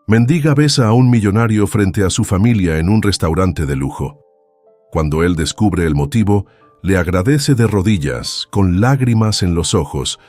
Mendiga besa a un millonario frente a su familia en un restaurante de lujo. Cuando él descubre el motivo, le agradece de rodillas, con lágrimas en los ojos.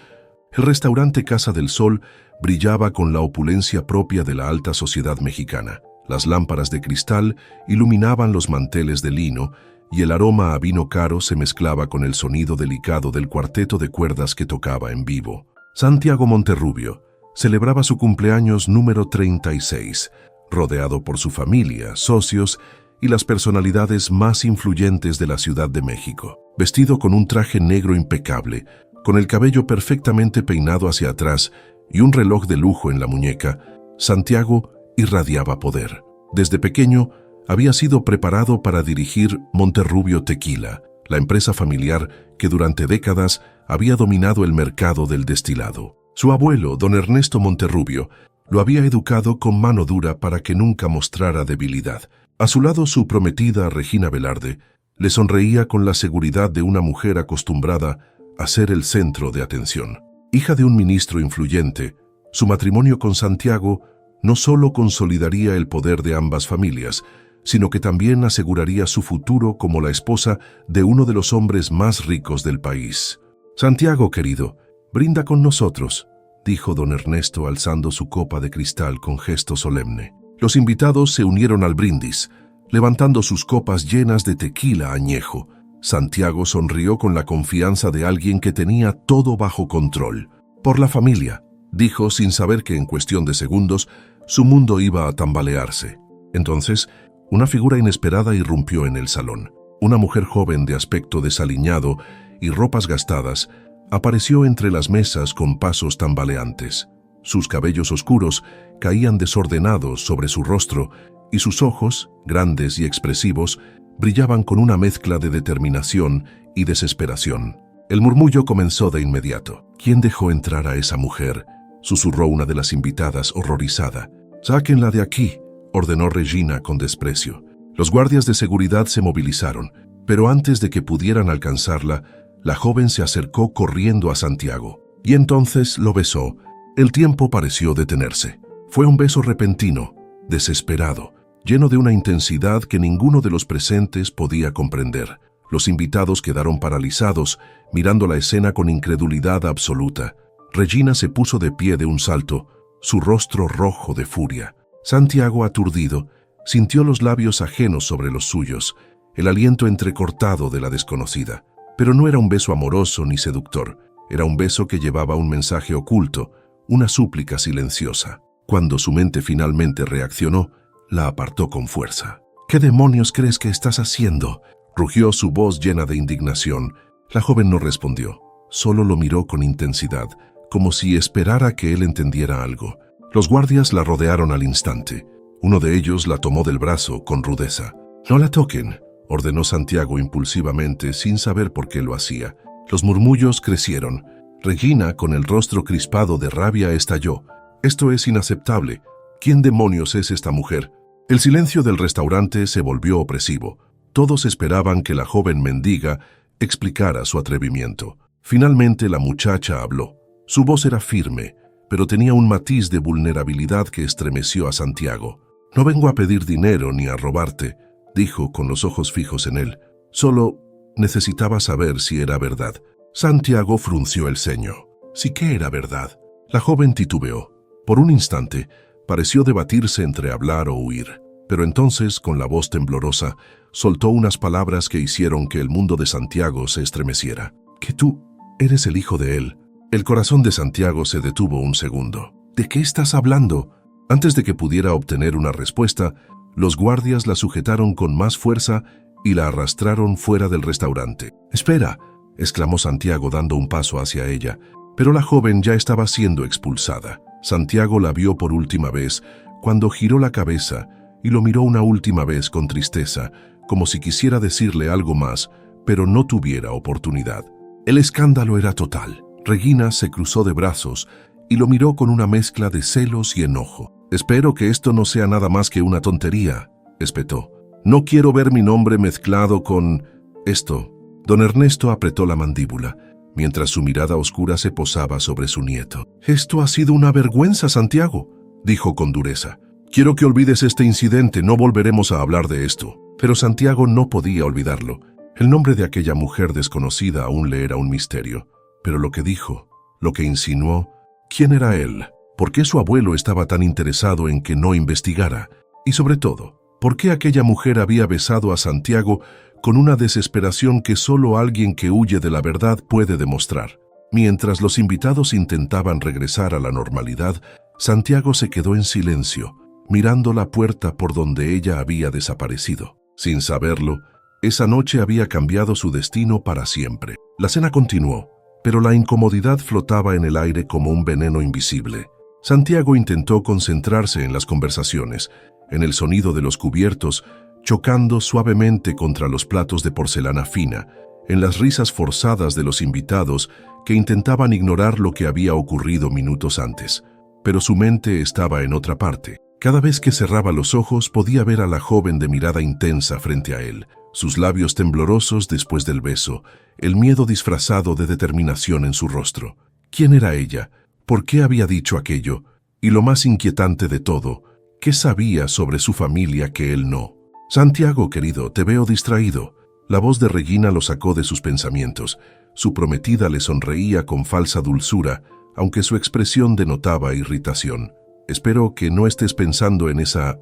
El restaurante Casa del Sol brillaba con la opulencia propia de la alta sociedad mexicana. Las lámparas de cristal iluminaban los manteles de lino y el aroma a vino caro se mezclaba con el sonido delicado del cuarteto de cuerdas que tocaba en vivo. Santiago Monterrubio celebraba su cumpleaños número 36, rodeado por su familia, socios y las personalidades más influyentes de la Ciudad de México. Vestido con un traje negro impecable, con el cabello perfectamente peinado hacia atrás y un reloj de lujo en la muñeca, Santiago irradiaba poder. Desde pequeño, había sido preparado para dirigir Monterrubio Tequila, la empresa familiar que durante décadas había dominado el mercado del destilado. Su abuelo, don Ernesto Monterrubio, lo había educado con mano dura para que nunca mostrara debilidad. A su lado, su prometida, Regina Velarde, le sonreía con la seguridad de una mujer acostumbrada a ser el centro de atención. Hija de un ministro influyente, su matrimonio con Santiago no solo consolidaría el poder de ambas familias, sino que también aseguraría su futuro como la esposa de uno de los hombres más ricos del país. «Santiago, querido, brinda con nosotros», dijo don Ernesto alzando su copa de cristal con gesto solemne. Los invitados se unieron al brindis, levantando sus copas llenas de tequila añejo. Santiago sonrió con la confianza de alguien que tenía todo bajo control. «Por la familia», dijo sin saber que en cuestión de segundos su mundo iba a tambalearse. Entonces, una figura inesperada irrumpió en el salón. Una mujer joven de aspecto desaliñado y ropas gastadas apareció entre las mesas con pasos tambaleantes. Sus cabellos oscuros caían desordenados sobre su rostro y sus ojos, grandes y expresivos, brillaban con una mezcla de determinación y desesperación. El murmullo comenzó de inmediato. «¿Quién dejó entrar a esa mujer?», susurró una de las invitadas horrorizada. «Sáquenla de aquí», ordenó Regina con desprecio. Los guardias de seguridad se movilizaron, pero antes de que pudieran alcanzarla, la joven se acercó corriendo a Santiago. Y entonces lo besó. El tiempo pareció detenerse. Fue un beso repentino, desesperado, lleno de una intensidad que ninguno de los presentes podía comprender. Los invitados quedaron paralizados, mirando la escena con incredulidad absoluta. Regina se puso de pie de un salto, su rostro rojo de furia. Santiago, aturdido, sintió los labios ajenos sobre los suyos, el aliento entrecortado de la desconocida. Pero no era un beso amoroso ni seductor, era un beso que llevaba un mensaje oculto, una súplica silenciosa. Cuando su mente finalmente reaccionó, la apartó con fuerza. «¿Qué demonios crees que estás haciendo?», rugió su voz llena de indignación. La joven no respondió, solo lo miró con intensidad, como si esperara que él entendiera algo. Los guardias la rodearon al instante. Uno de ellos la tomó del brazo con rudeza. «No la toquen», ordenó Santiago impulsivamente, sin saber por qué lo hacía. Los murmullos crecieron. Regina, con el rostro crispado de rabia, estalló. «Esto es inaceptable. ¿Quién demonios es esta mujer?». El silencio del restaurante se volvió opresivo. Todos esperaban que la joven mendiga explicara su atrevimiento. Finalmente la muchacha habló. Su voz era firme, pero tenía un matiz de vulnerabilidad que estremeció a Santiago. «No vengo a pedir dinero ni a robarte», dijo con los ojos fijos en él. «Solo necesitaba saber si era verdad». Santiago frunció el ceño. «¿Sí que era verdad?». La joven titubeó. Por un instante, pareció debatirse entre hablar o huir. Pero entonces, con la voz temblorosa, soltó unas palabras que hicieron que el mundo de Santiago se estremeciera. «¿Que tú eres el hijo de él?». El corazón de Santiago se detuvo un segundo. «¿De qué estás hablando?». Antes de que pudiera obtener una respuesta, los guardias la sujetaron con más fuerza y la arrastraron fuera del restaurante. «Espera», exclamó Santiago dando un paso hacia ella, pero la joven ya estaba siendo expulsada. Santiago la vio por última vez cuando giró la cabeza y lo miró una última vez con tristeza, como si quisiera decirle algo más, pero no tuviera oportunidad. El escándalo era total. Regina se cruzó de brazos y lo miró con una mezcla de celos y enojo. «Espero que esto no sea nada más que una tontería», espetó. «No quiero ver mi nombre mezclado con esto». Don Ernesto apretó la mandíbula, mientras su mirada oscura se posaba sobre su nieto. «Esto ha sido una vergüenza, Santiago», dijo con dureza. Quiero que olvides este incidente, no volveremos a hablar de esto. Pero Santiago no podía olvidarlo. El nombre de aquella mujer desconocida aún le era un misterio. Pero lo que dijo, lo que insinuó, ¿quién era él? ¿Por qué su abuelo estaba tan interesado en que no investigara? Y sobre todo, ¿por qué aquella mujer había besado a Santiago con una desesperación que solo alguien que huye de la verdad puede demostrar? Mientras los invitados intentaban regresar a la normalidad, Santiago se quedó en silencio, mirando la puerta por donde ella había desaparecido. Sin saberlo, esa noche había cambiado su destino para siempre. La cena continuó, pero la incomodidad flotaba en el aire como un veneno invisible. Santiago intentó concentrarse en las conversaciones, en el sonido de los cubiertos, chocando suavemente contra los platos de porcelana fina, en las risas forzadas de los invitados que intentaban ignorar lo que había ocurrido minutos antes. Pero su mente estaba en otra parte. Cada vez que cerraba los ojos podía ver a la joven de mirada intensa frente a él, sus labios temblorosos después del beso, el miedo disfrazado de determinación en su rostro. ¿Quién era ella? ¿Por qué había dicho aquello? Y lo más inquietante de todo, ¿qué sabía sobre su familia que él no? Santiago, querido, te veo distraído. La voz de Regina lo sacó de sus pensamientos. Su prometida le sonreía con falsa dulzura, aunque su expresión denotaba irritación. Espero que no estés pensando en esa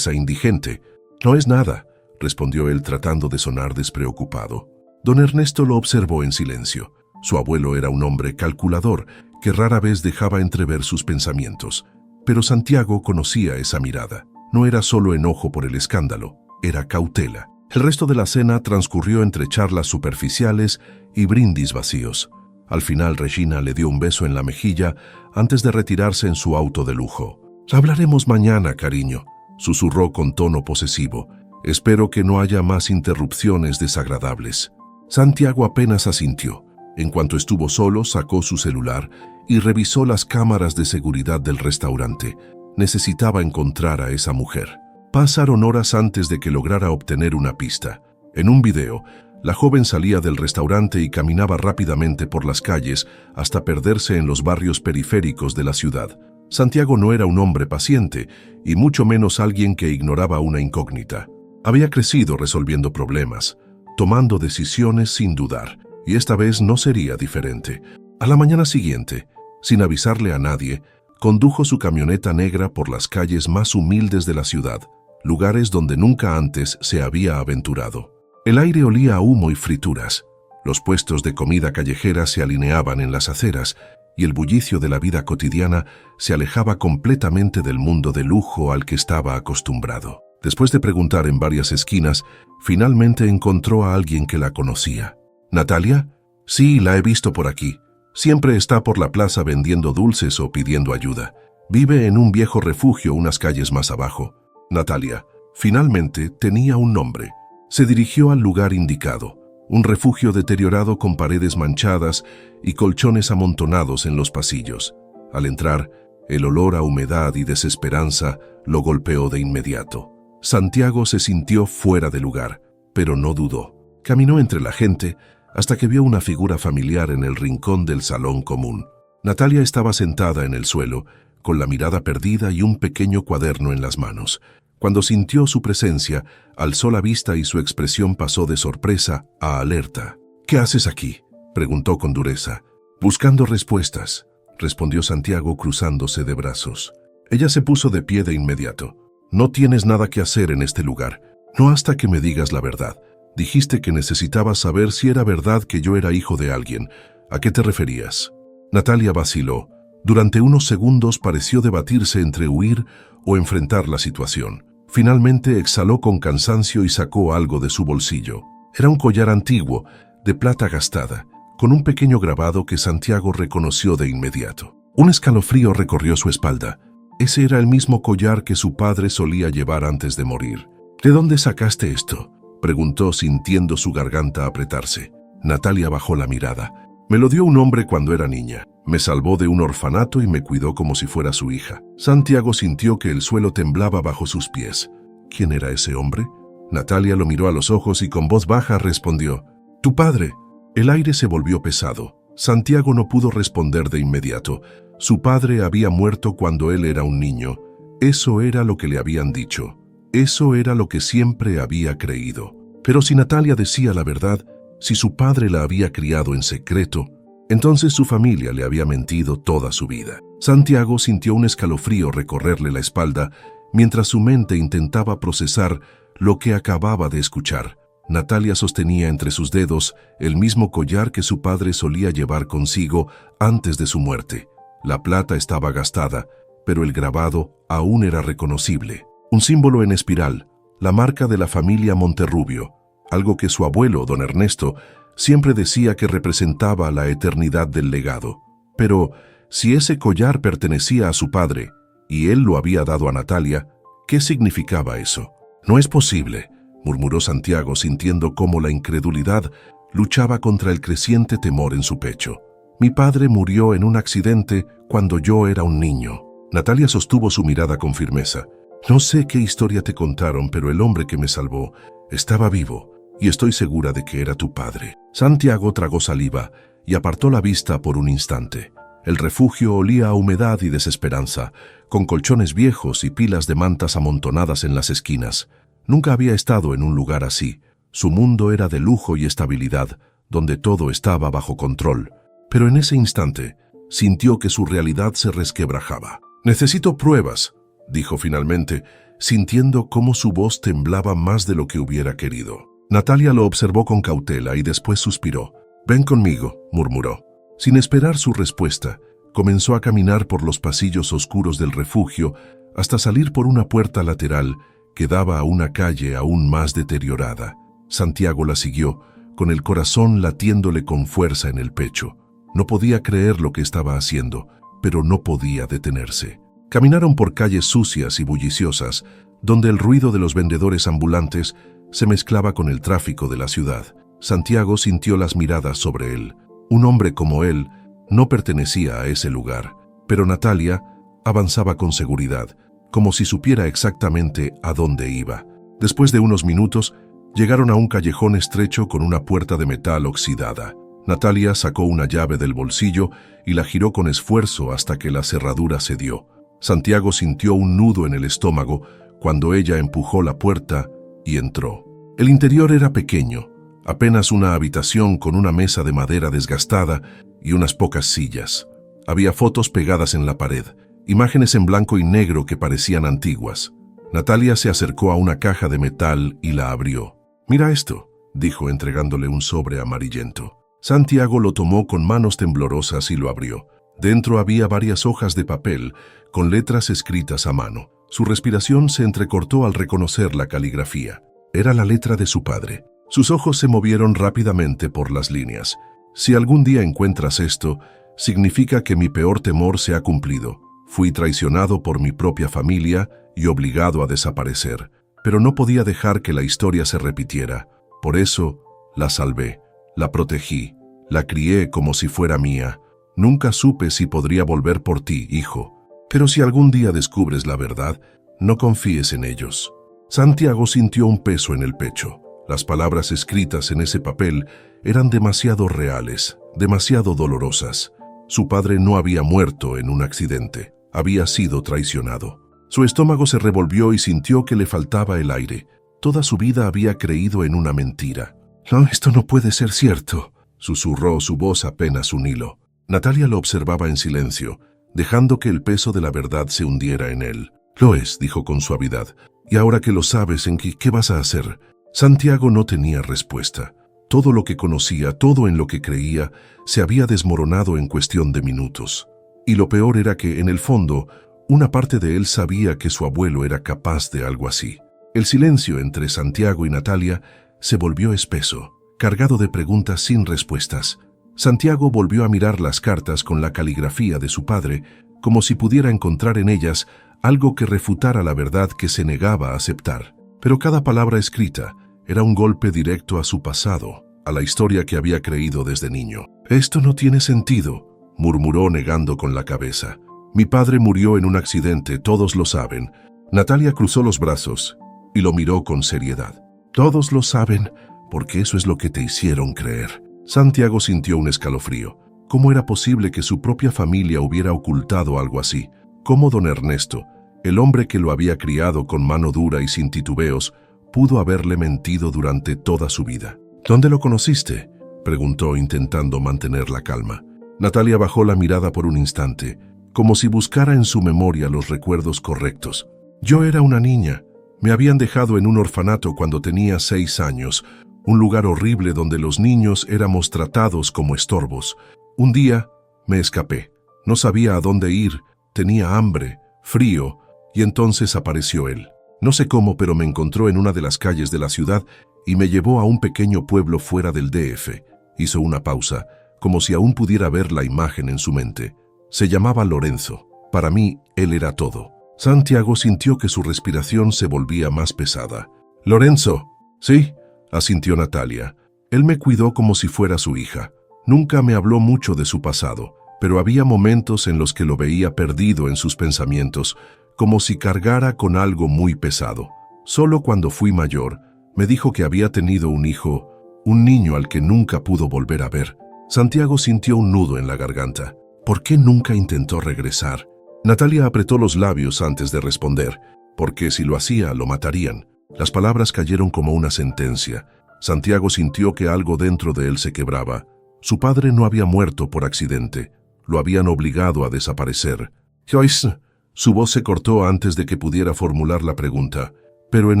indigente. No es nada, respondió él tratando de sonar despreocupado. Don Ernesto lo observó en silencio. Su abuelo era un hombre calculador que rara vez dejaba entrever sus pensamientos. Pero Santiago conocía esa mirada. No era solo enojo por el escándalo, era cautela. El resto de la cena transcurrió entre charlas superficiales y brindis vacíos. Al final Regina le dio un beso en la mejilla antes de retirarse en su auto de lujo. «Hablaremos mañana, cariño», susurró con tono posesivo. «Espero que no haya más interrupciones desagradables». Santiago apenas asintió. En cuanto estuvo solo, sacó su celular y revisó las cámaras de seguridad del restaurante. Necesitaba encontrar a esa mujer. Pasaron horas antes de que lograra obtener una pista. En un video, la joven salía del restaurante y caminaba rápidamente por las calles hasta perderse en los barrios periféricos de la ciudad. Santiago no era un hombre paciente, y mucho menos alguien que ignoraba una incógnita. Había crecido resolviendo problemas, tomando decisiones sin dudar, y esta vez no sería diferente. A la mañana siguiente, sin avisarle a nadie, condujo su camioneta negra por las calles más humildes de la ciudad, lugares donde nunca antes se había aventurado. El aire olía a humo y frituras. Los puestos de comida callejera se alineaban en las aceras y el bullicio de la vida cotidiana se alejaba completamente del mundo de lujo al que estaba acostumbrado. Después de preguntar en varias esquinas, finalmente encontró a alguien que la conocía. ¿Natalia? Sí, la he visto por aquí. Siempre está por la plaza vendiendo dulces o pidiendo ayuda. Vive en un viejo refugio unas calles más abajo. Natalia, finalmente, tenía un nombre. Se dirigió al lugar indicado, un refugio deteriorado con paredes manchadas y colchones amontonados en los pasillos. Al entrar, el olor a humedad y desesperanza lo golpeó de inmediato. Santiago se sintió fuera de lugar, pero no dudó. Caminó entre la gente hasta que vio una figura familiar en el rincón del salón común. Natalia estaba sentada en el suelo, con la mirada perdida y un pequeño cuaderno en las manos. Cuando sintió su presencia, alzó la vista y su expresión pasó de sorpresa a alerta. «¿Qué haces aquí?», preguntó con dureza. «Buscando respuestas», respondió Santiago cruzándose de brazos. Ella se puso de pie de inmediato. «No tienes nada que hacer en este lugar, no hasta que me digas la verdad. Dijiste que necesitabas saber si era verdad que yo era hijo de alguien. ¿A qué te referías?». Natalia vaciló. Durante unos segundos pareció debatirse entre huir o enfrentar la situación. Finalmente exhaló con cansancio y sacó algo de su bolsillo. Era un collar antiguo, de plata gastada, con un pequeño grabado que Santiago reconoció de inmediato. Un escalofrío recorrió su espalda. Ese era el mismo collar que su padre solía llevar antes de morir. «¿De dónde sacaste esto?», preguntó sintiendo su garganta apretarse. Natalia bajó la mirada. «Me lo dio un hombre cuando era niña. Me salvó de un orfanato y me cuidó como si fuera su hija». Santiago sintió que el suelo temblaba bajo sus pies. ¿Quién era ese hombre? Natalia lo miró a los ojos y con voz baja respondió: «Tu padre». El aire se volvió pesado. Santiago no pudo responder de inmediato. Su padre había muerto cuando él era un niño. Eso era lo que le habían dicho. Eso era lo que siempre había creído. Pero si Natalia decía la verdad, si su padre la había criado en secreto, entonces su familia le había mentido toda su vida. Santiago sintió un escalofrío recorrerle la espalda mientras su mente intentaba procesar lo que acababa de escuchar. Natalia sostenía entre sus dedos el mismo collar que su padre solía llevar consigo antes de su muerte. La plata estaba gastada, pero el grabado aún era reconocible. Un símbolo en espiral, la marca de la familia Monterrubio, algo que su abuelo, don Ernesto, siempre decía que representaba la eternidad del legado. Pero si ese collar pertenecía a su padre y él lo había dado a Natalia, ¿qué significaba eso? No es posible, murmuró Santiago sintiendo cómo la incredulidad luchaba contra el creciente temor en su pecho. Mi padre murió en un accidente cuando yo era un niño. Natalia sostuvo su mirada con firmeza. No sé qué historia te contaron, pero el hombre que me salvó estaba vivo y estoy segura de que era tu padre. Santiago tragó saliva y apartó la vista por un instante. El refugio olía a humedad y desesperanza, con colchones viejos y pilas de mantas amontonadas en las esquinas. Nunca había estado en un lugar así. Su mundo era de lujo y estabilidad, donde todo estaba bajo control. Pero en ese instante, sintió que su realidad se resquebrajaba. «Necesito pruebas», dijo finalmente, sintiendo cómo su voz temblaba más de lo que hubiera querido. Natalia lo observó con cautela y después suspiró. «Ven conmigo», murmuró. Sin esperar su respuesta, comenzó a caminar por los pasillos oscuros del refugio hasta salir por una puerta lateral que daba a una calle aún más deteriorada. Santiago la siguió, con el corazón latiéndole con fuerza en el pecho. No podía creer lo que estaba haciendo, pero no podía detenerse. Caminaron por calles sucias y bulliciosas, donde el ruido de los vendedores ambulantes se mezclaba con el tráfico de la ciudad. Santiago sintió las miradas sobre él. Un hombre como él no pertenecía a ese lugar, pero Natalia avanzaba con seguridad, como si supiera exactamente a dónde iba. Después de unos minutos, llegaron a un callejón estrecho con una puerta de metal oxidada. Natalia sacó una llave del bolsillo y la giró con esfuerzo hasta que la cerradura cedió. Santiago sintió un nudo en el estómago cuando ella empujó la puerta y entró. El interior era pequeño, apenas una habitación con una mesa de madera desgastada y unas pocas sillas. Había fotos pegadas en la pared, imágenes en blanco y negro que parecían antiguas. Natalia se acercó a una caja de metal y la abrió. «Mira esto», dijo entregándole un sobre amarillento. Santiago lo tomó con manos temblorosas y lo abrió. Dentro había varias hojas de papel con letras escritas a mano. Su respiración se entrecortó al reconocer la caligrafía. Era la letra de su padre. Sus ojos se movieron rápidamente por las líneas. «Si algún día encuentras esto, significa que mi peor temor se ha cumplido. Fui traicionado por mi propia familia y obligado a desaparecer. Pero no podía dejar que la historia se repitiera. Por eso, la salvé, la protegí, la crié como si fuera mía. Nunca supe si podría volver por ti, hijo. Pero si algún día descubres la verdad, no confíes en ellos». Santiago sintió un peso en el pecho. Las palabras escritas en ese papel eran demasiado reales, demasiado dolorosas. Su padre no había muerto en un accidente, había sido traicionado. Su estómago se revolvió y sintió que le faltaba el aire. Toda su vida había creído en una mentira. «No, esto no puede ser cierto», susurró, su voz apenas un hilo. Natalia lo observaba en silencio, dejando que el peso de la verdad se hundiera en él. «Lo es», dijo con suavidad. «Y ahora que lo sabes, ¿qué vas a hacer?» Santiago no tenía respuesta. Todo lo que conocía, todo en lo que creía, se había desmoronado en cuestión de minutos. Y lo peor era que, en el fondo, una parte de él sabía que su abuelo era capaz de algo así. El silencio entre Santiago y Natalia se volvió espeso, cargado de preguntas sin respuestas. Santiago volvió a mirar las cartas con la caligrafía de su padre, como si pudiera encontrar en ellas algo que refutara la verdad que se negaba a aceptar. Pero cada palabra escrita era un golpe directo a su pasado, a la historia que había creído desde niño. «Esto no tiene sentido», murmuró negando con la cabeza. «Mi padre murió en un accidente, todos lo saben». Natalia cruzó los brazos y lo miró con seriedad. «Todos lo saben, porque eso es lo que te hicieron creer». Santiago sintió un escalofrío. ¿Cómo era posible que su propia familia hubiera ocultado algo así? ¿Cómo don Ernesto, El hombre que lo había criado con mano dura y sin titubeos pudo haberle mentido durante toda su vida. ¿Dónde lo conociste?, preguntó intentando mantener la calma. Natalia bajó la mirada por un instante, como si buscara en su memoria los recuerdos correctos. Yo era una niña. Me habían dejado en un orfanato cuando tenía 6 años, un lugar horrible donde los niños éramos tratados como estorbos. Un día me escapé. No sabía a dónde ir, tenía hambre, frío, y entonces apareció él. No sé cómo, pero me encontró en una de las calles de la ciudad y me llevó a un pequeño pueblo fuera del DF. Hizo una pausa, como si aún pudiera ver la imagen en su mente. Se llamaba Lorenzo. Para mí, él era todo. Santiago sintió que su respiración se volvía más pesada. «¿Lorenzo?» «Sí», asintió Natalia. Él me cuidó como si fuera su hija. Nunca me habló mucho de su pasado, pero había momentos en los que lo veía perdido en sus pensamientos, como si cargara con algo muy pesado. Solo cuando fui mayor, me dijo que había tenido un hijo, un niño al que nunca pudo volver a ver. Santiago sintió un nudo en la garganta. ¿Por qué nunca intentó regresar? Natalia apretó los labios antes de responder, porque si lo hacía, lo matarían. Las palabras cayeron como una sentencia. Santiago sintió que algo dentro de él se quebraba. Su padre no había muerto por accidente. Lo habían obligado a desaparecer. «Joyce», su voz se cortó antes de que pudiera formular la pregunta, pero en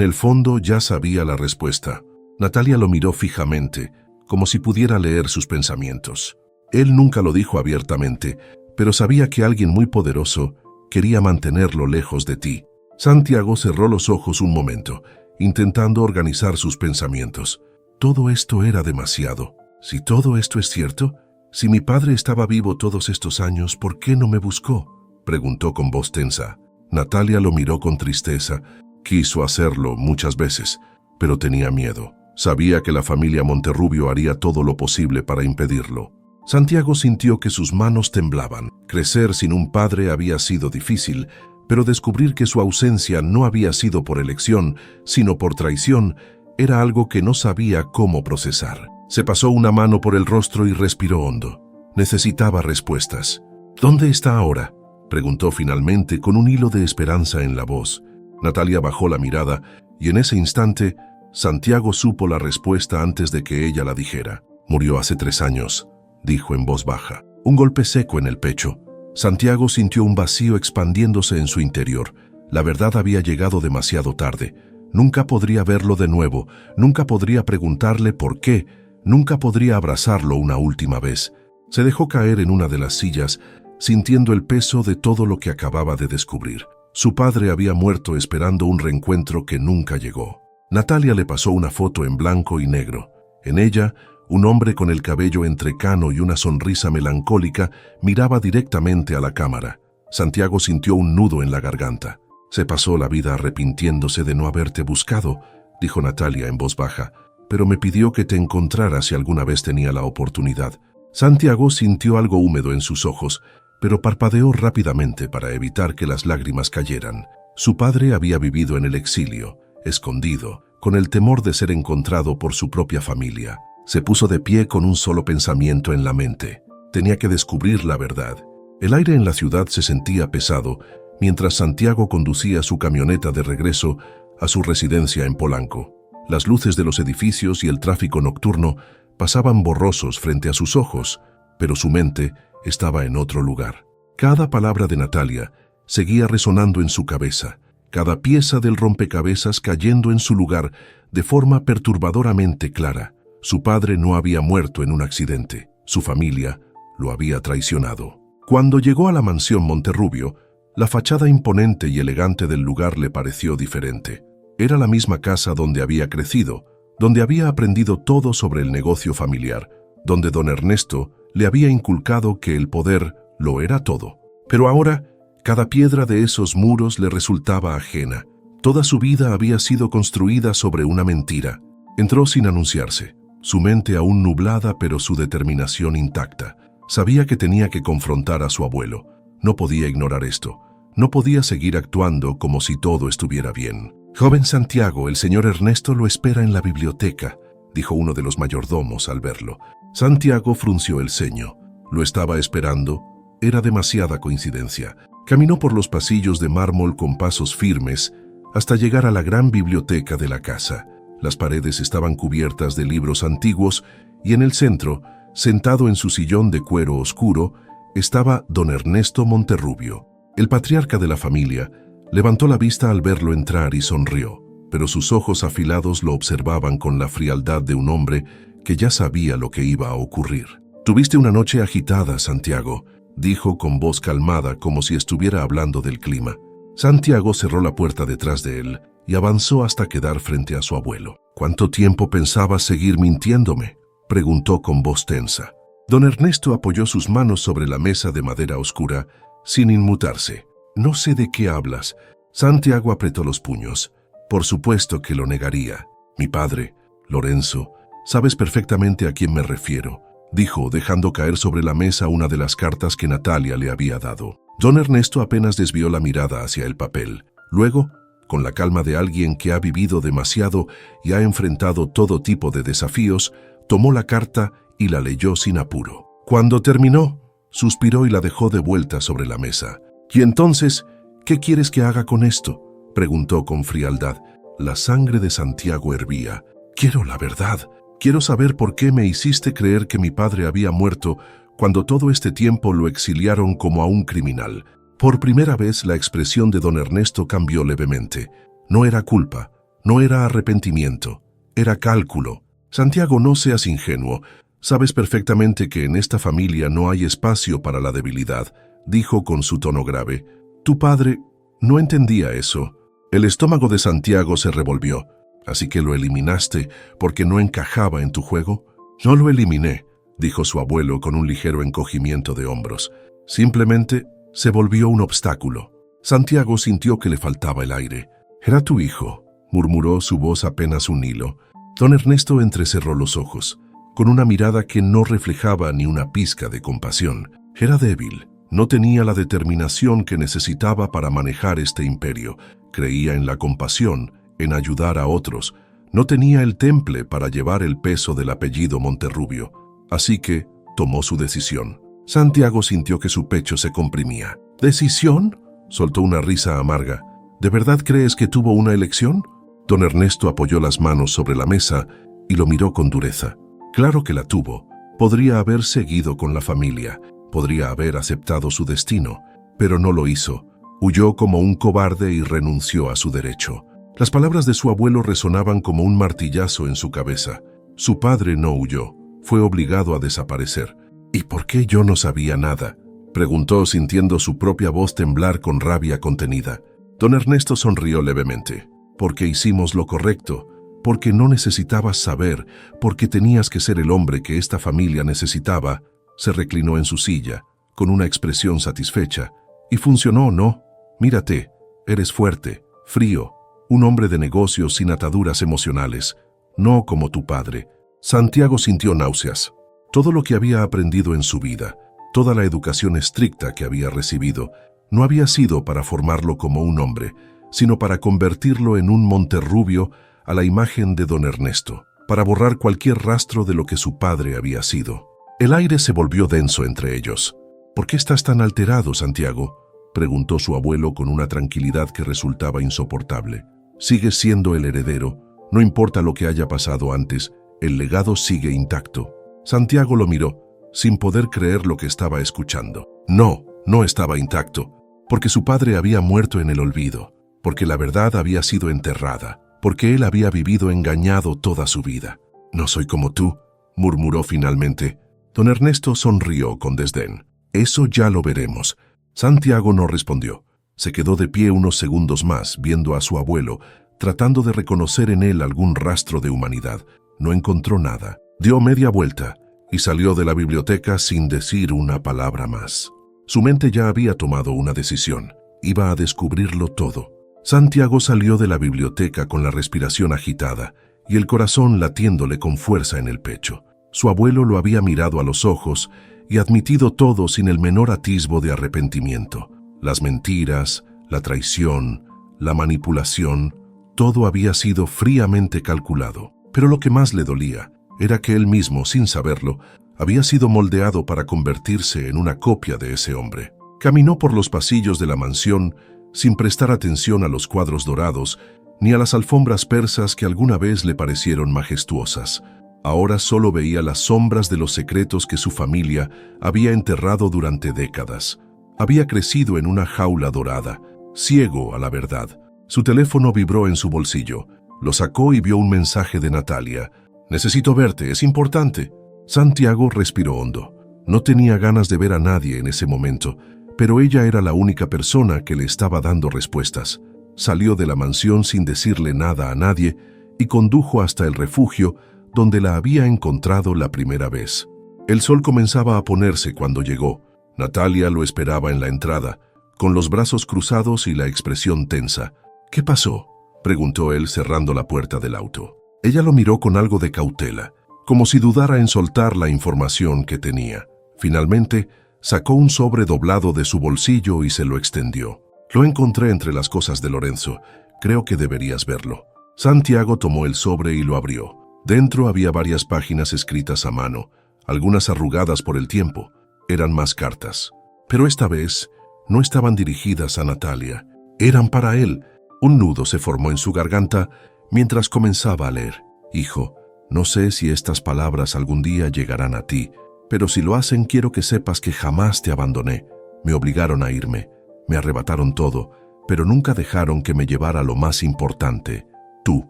el fondo ya sabía la respuesta. Natalia lo miró fijamente, como si pudiera leer sus pensamientos. Él nunca lo dijo abiertamente, pero sabía que alguien muy poderoso quería mantenerlo lejos de ti. Santiago cerró los ojos un momento, intentando organizar sus pensamientos. Todo esto era demasiado. Si todo esto es cierto, si mi padre estaba vivo todos estos años, ¿por qué no me buscó?, preguntó con voz tensa. Natalia lo miró con tristeza. Quiso hacerlo muchas veces, pero tenía miedo. Sabía que la familia Monterrubio haría todo lo posible para impedirlo. Santiago sintió que sus manos temblaban. Crecer sin un padre había sido difícil, pero descubrir que su ausencia no había sido por elección, sino por traición, era algo que no sabía cómo procesar. Se pasó una mano por el rostro y respiró hondo. Necesitaba respuestas. «¿Dónde está ahora?», preguntó finalmente con un hilo de esperanza en la voz. Natalia bajó la mirada y en ese instante Santiago supo la respuesta antes de que ella la dijera. «Murió hace 3 años», dijo en voz baja. Un golpe seco en el pecho. Santiago sintió un vacío expandiéndose en su interior. La verdad había llegado demasiado tarde. Nunca podría verlo de nuevo, nunca podría preguntarle por qué, nunca podría abrazarlo una última vez. Se dejó caer en una de las sillas, sintiendo el peso de todo lo que acababa de descubrir. Su padre había muerto esperando un reencuentro que nunca llegó. Natalia le pasó una foto en blanco y negro. En ella, un hombre con el cabello entrecano y una sonrisa melancólica miraba directamente a la cámara. Santiago sintió un nudo en la garganta. «Se pasó la vida arrepintiéndose de no haberte buscado», dijo Natalia en voz baja, «pero me pidió que te encontrara si alguna vez tenía la oportunidad». Santiago sintió algo húmedo en sus ojos, pero parpadeó rápidamente para evitar que las lágrimas cayeran. Su padre había vivido en el exilio, escondido, con el temor de ser encontrado por su propia familia. Se puso de pie con un solo pensamiento en la mente. Tenía que descubrir la verdad. El aire en la ciudad se sentía pesado, mientras Santiago conducía su camioneta de regreso a su residencia en Polanco. Las luces de los edificios y el tráfico nocturno pasaban borrosos frente a sus ojos, pero su mente estaba en otro lugar. Cada palabra de Natalia seguía resonando en su cabeza, cada pieza del rompecabezas cayendo en su lugar de forma perturbadoramente clara. Su padre no había muerto en un accidente, su familia lo había traicionado. Cuando llegó a la mansión Monterrubio, la fachada imponente y elegante del lugar le pareció diferente. Era la misma casa donde había crecido, donde había aprendido todo sobre el negocio familiar, donde don Ernesto le había inculcado que el poder lo era todo. Pero ahora, cada piedra de esos muros le resultaba ajena. Toda su vida había sido construida sobre una mentira. Entró sin anunciarse, su mente aún nublada pero su determinación intacta. Sabía que tenía que confrontar a su abuelo. No podía ignorar esto. No podía seguir actuando como si todo estuviera bien. «Joven Santiago, el señor Ernesto lo espera en la biblioteca», dijo uno de los mayordomos al verlo. Santiago frunció el ceño. Lo estaba esperando. Era demasiada coincidencia. Caminó por los pasillos de mármol con pasos firmes hasta llegar a la gran biblioteca de la casa. Las paredes estaban cubiertas de libros antiguos y en el centro, sentado en su sillón de cuero oscuro, estaba don Ernesto Monterrubio. El patriarca de la familia levantó la vista al verlo entrar y sonrió, pero sus ojos afilados lo observaban con la frialdad de un hombre que ya sabía lo que iba a ocurrir. «Tuviste una noche agitada, Santiago», dijo con voz calmada como si estuviera hablando del clima. Santiago cerró la puerta detrás de él y avanzó hasta quedar frente a su abuelo. «¿Cuánto tiempo pensabas seguir mintiéndome?», preguntó con voz tensa. Don Ernesto apoyó sus manos sobre la mesa de madera oscura, sin inmutarse. «No sé de qué hablas». Santiago apretó los puños. «Por supuesto que lo negaría. Mi padre, Lorenzo, sabes perfectamente a quién me refiero», dijo, dejando caer sobre la mesa una de las cartas que Natalia le había dado. Don Ernesto apenas desvió la mirada hacia el papel. Luego, con la calma de alguien que ha vivido demasiado y ha enfrentado todo tipo de desafíos, tomó la carta y la leyó sin apuro. Cuando terminó, suspiró y la dejó de vuelta sobre la mesa. «¿Y entonces, qué quieres que haga con esto?», preguntó con frialdad. La sangre de Santiago hervía. «Quiero la verdad. Quiero saber por qué me hiciste creer que mi padre había muerto cuando todo este tiempo lo exiliaron como a un criminal». Por primera vez la expresión de don Ernesto cambió levemente. No era culpa, no era arrepentimiento, era cálculo. «Santiago, no seas ingenuo. Sabes perfectamente que en esta familia no hay espacio para la debilidad», dijo con su tono grave. «Tu padre no entendía eso». El estómago de Santiago se revolvió. «¿Así que lo eliminaste porque no encajaba en tu juego?». «No lo eliminé», dijo su abuelo con un ligero encogimiento de hombros. «Simplemente se volvió un obstáculo». Santiago sintió que le faltaba el aire. «Era tu hijo», murmuró, su voz apenas un hilo. Don Ernesto entrecerró los ojos, con una mirada que no reflejaba ni una pizca de compasión. Era débil, no tenía la determinación que necesitaba para manejar este imperio. Creía en la compasión, en ayudar a otros. No tenía el temple para llevar el peso del apellido Monterrubio. Así que tomó su decisión. Santiago sintió que su pecho se comprimía. «¿Decisión?», soltó una risa amarga. «¿De verdad crees que tuvo una elección?». Don Ernesto apoyó las manos sobre la mesa y lo miró con dureza. Claro que la tuvo. Podría haber seguido con la familia, podría haber aceptado su destino, pero no lo hizo. Huyó como un cobarde y renunció a su derecho. Las palabras de su abuelo resonaban como un martillazo en su cabeza. Su padre no huyó, fue obligado a desaparecer. «¿Y por qué yo no sabía nada?», preguntó sintiendo su propia voz temblar con rabia contenida. Don Ernesto sonrió levemente. «Porque hicimos lo correcto, porque no necesitabas saber, porque tenías que ser el hombre que esta familia necesitaba». Se reclinó en su silla, con una expresión satisfecha. «Y funcionó, ¿no? Mírate, eres fuerte, frío, un hombre de negocios sin ataduras emocionales, no como tu padre». Santiago sintió náuseas. Todo lo que había aprendido en su vida, toda la educación estricta que había recibido, no había sido para formarlo como un hombre, sino para convertirlo en un Monterrubio a la imagen de don Ernesto, para borrar cualquier rastro de lo que su padre había sido. El aire se volvió denso entre ellos. «¿Por qué estás tan alterado, Santiago?», preguntó su abuelo con una tranquilidad que resultaba insoportable. «Sigues siendo el heredero, no importa lo que haya pasado antes, el legado sigue intacto». Santiago lo miró, sin poder creer lo que estaba escuchando. No, no estaba intacto, porque su padre había muerto en el olvido, porque la verdad había sido enterrada, porque él había vivido engañado toda su vida. «No soy como tú», murmuró finalmente. Don Ernesto sonrió con desdén. «Eso ya lo veremos». Santiago no respondió. Se quedó de pie unos segundos más, viendo a su abuelo, tratando de reconocer en él algún rastro de humanidad. No encontró nada. Dio media vuelta y salió de la biblioteca sin decir una palabra más. Su mente ya había tomado una decisión. Iba a descubrirlo todo. Santiago salió de la biblioteca con la respiración agitada y el corazón latiéndole con fuerza en el pecho. Su abuelo lo había mirado a los ojos y admitido todo sin el menor atisbo de arrepentimiento. Las mentiras, la traición, la manipulación, todo había sido fríamente calculado. Pero lo que más le dolía era que él mismo, sin saberlo, había sido moldeado para convertirse en una copia de ese hombre. Caminó por los pasillos de la mansión sin prestar atención a los cuadros dorados ni a las alfombras persas que alguna vez le parecieron majestuosas. Ahora solo veía las sombras de los secretos que su familia había enterrado durante décadas. Había crecido en una jaula dorada, ciego a la verdad. Su teléfono vibró en su bolsillo. Lo sacó y vio un mensaje de Natalia. «Necesito verte, es importante». Santiago respiró hondo. No tenía ganas de ver a nadie en ese momento, pero ella era la única persona que le estaba dando respuestas. Salió de la mansión sin decirle nada a nadie y condujo hasta el refugio donde la había encontrado la primera vez. El sol comenzaba a ponerse cuando llegó. Natalia lo esperaba en la entrada, con los brazos cruzados y la expresión tensa. «¿Qué pasó?», preguntó él cerrando la puerta del auto. Ella lo miró con algo de cautela, como si dudara en soltar la información que tenía. Finalmente, sacó un sobre doblado de su bolsillo y se lo extendió. «Lo encontré entre las cosas de Lorenzo. Creo que deberías verlo». Santiago tomó el sobre y lo abrió. Dentro había varias páginas escritas a mano, algunas arrugadas por el tiempo. Eran más cartas. Pero esta vez no estaban dirigidas a Natalia. Eran para él. Un nudo se formó en su garganta mientras comenzaba a leer. «Hijo, no sé si estas palabras algún día llegarán a ti, pero si lo hacen quiero que sepas que jamás te abandoné. Me obligaron a irme, me arrebataron todo, pero nunca dejaron que me llevara lo más importante, tú».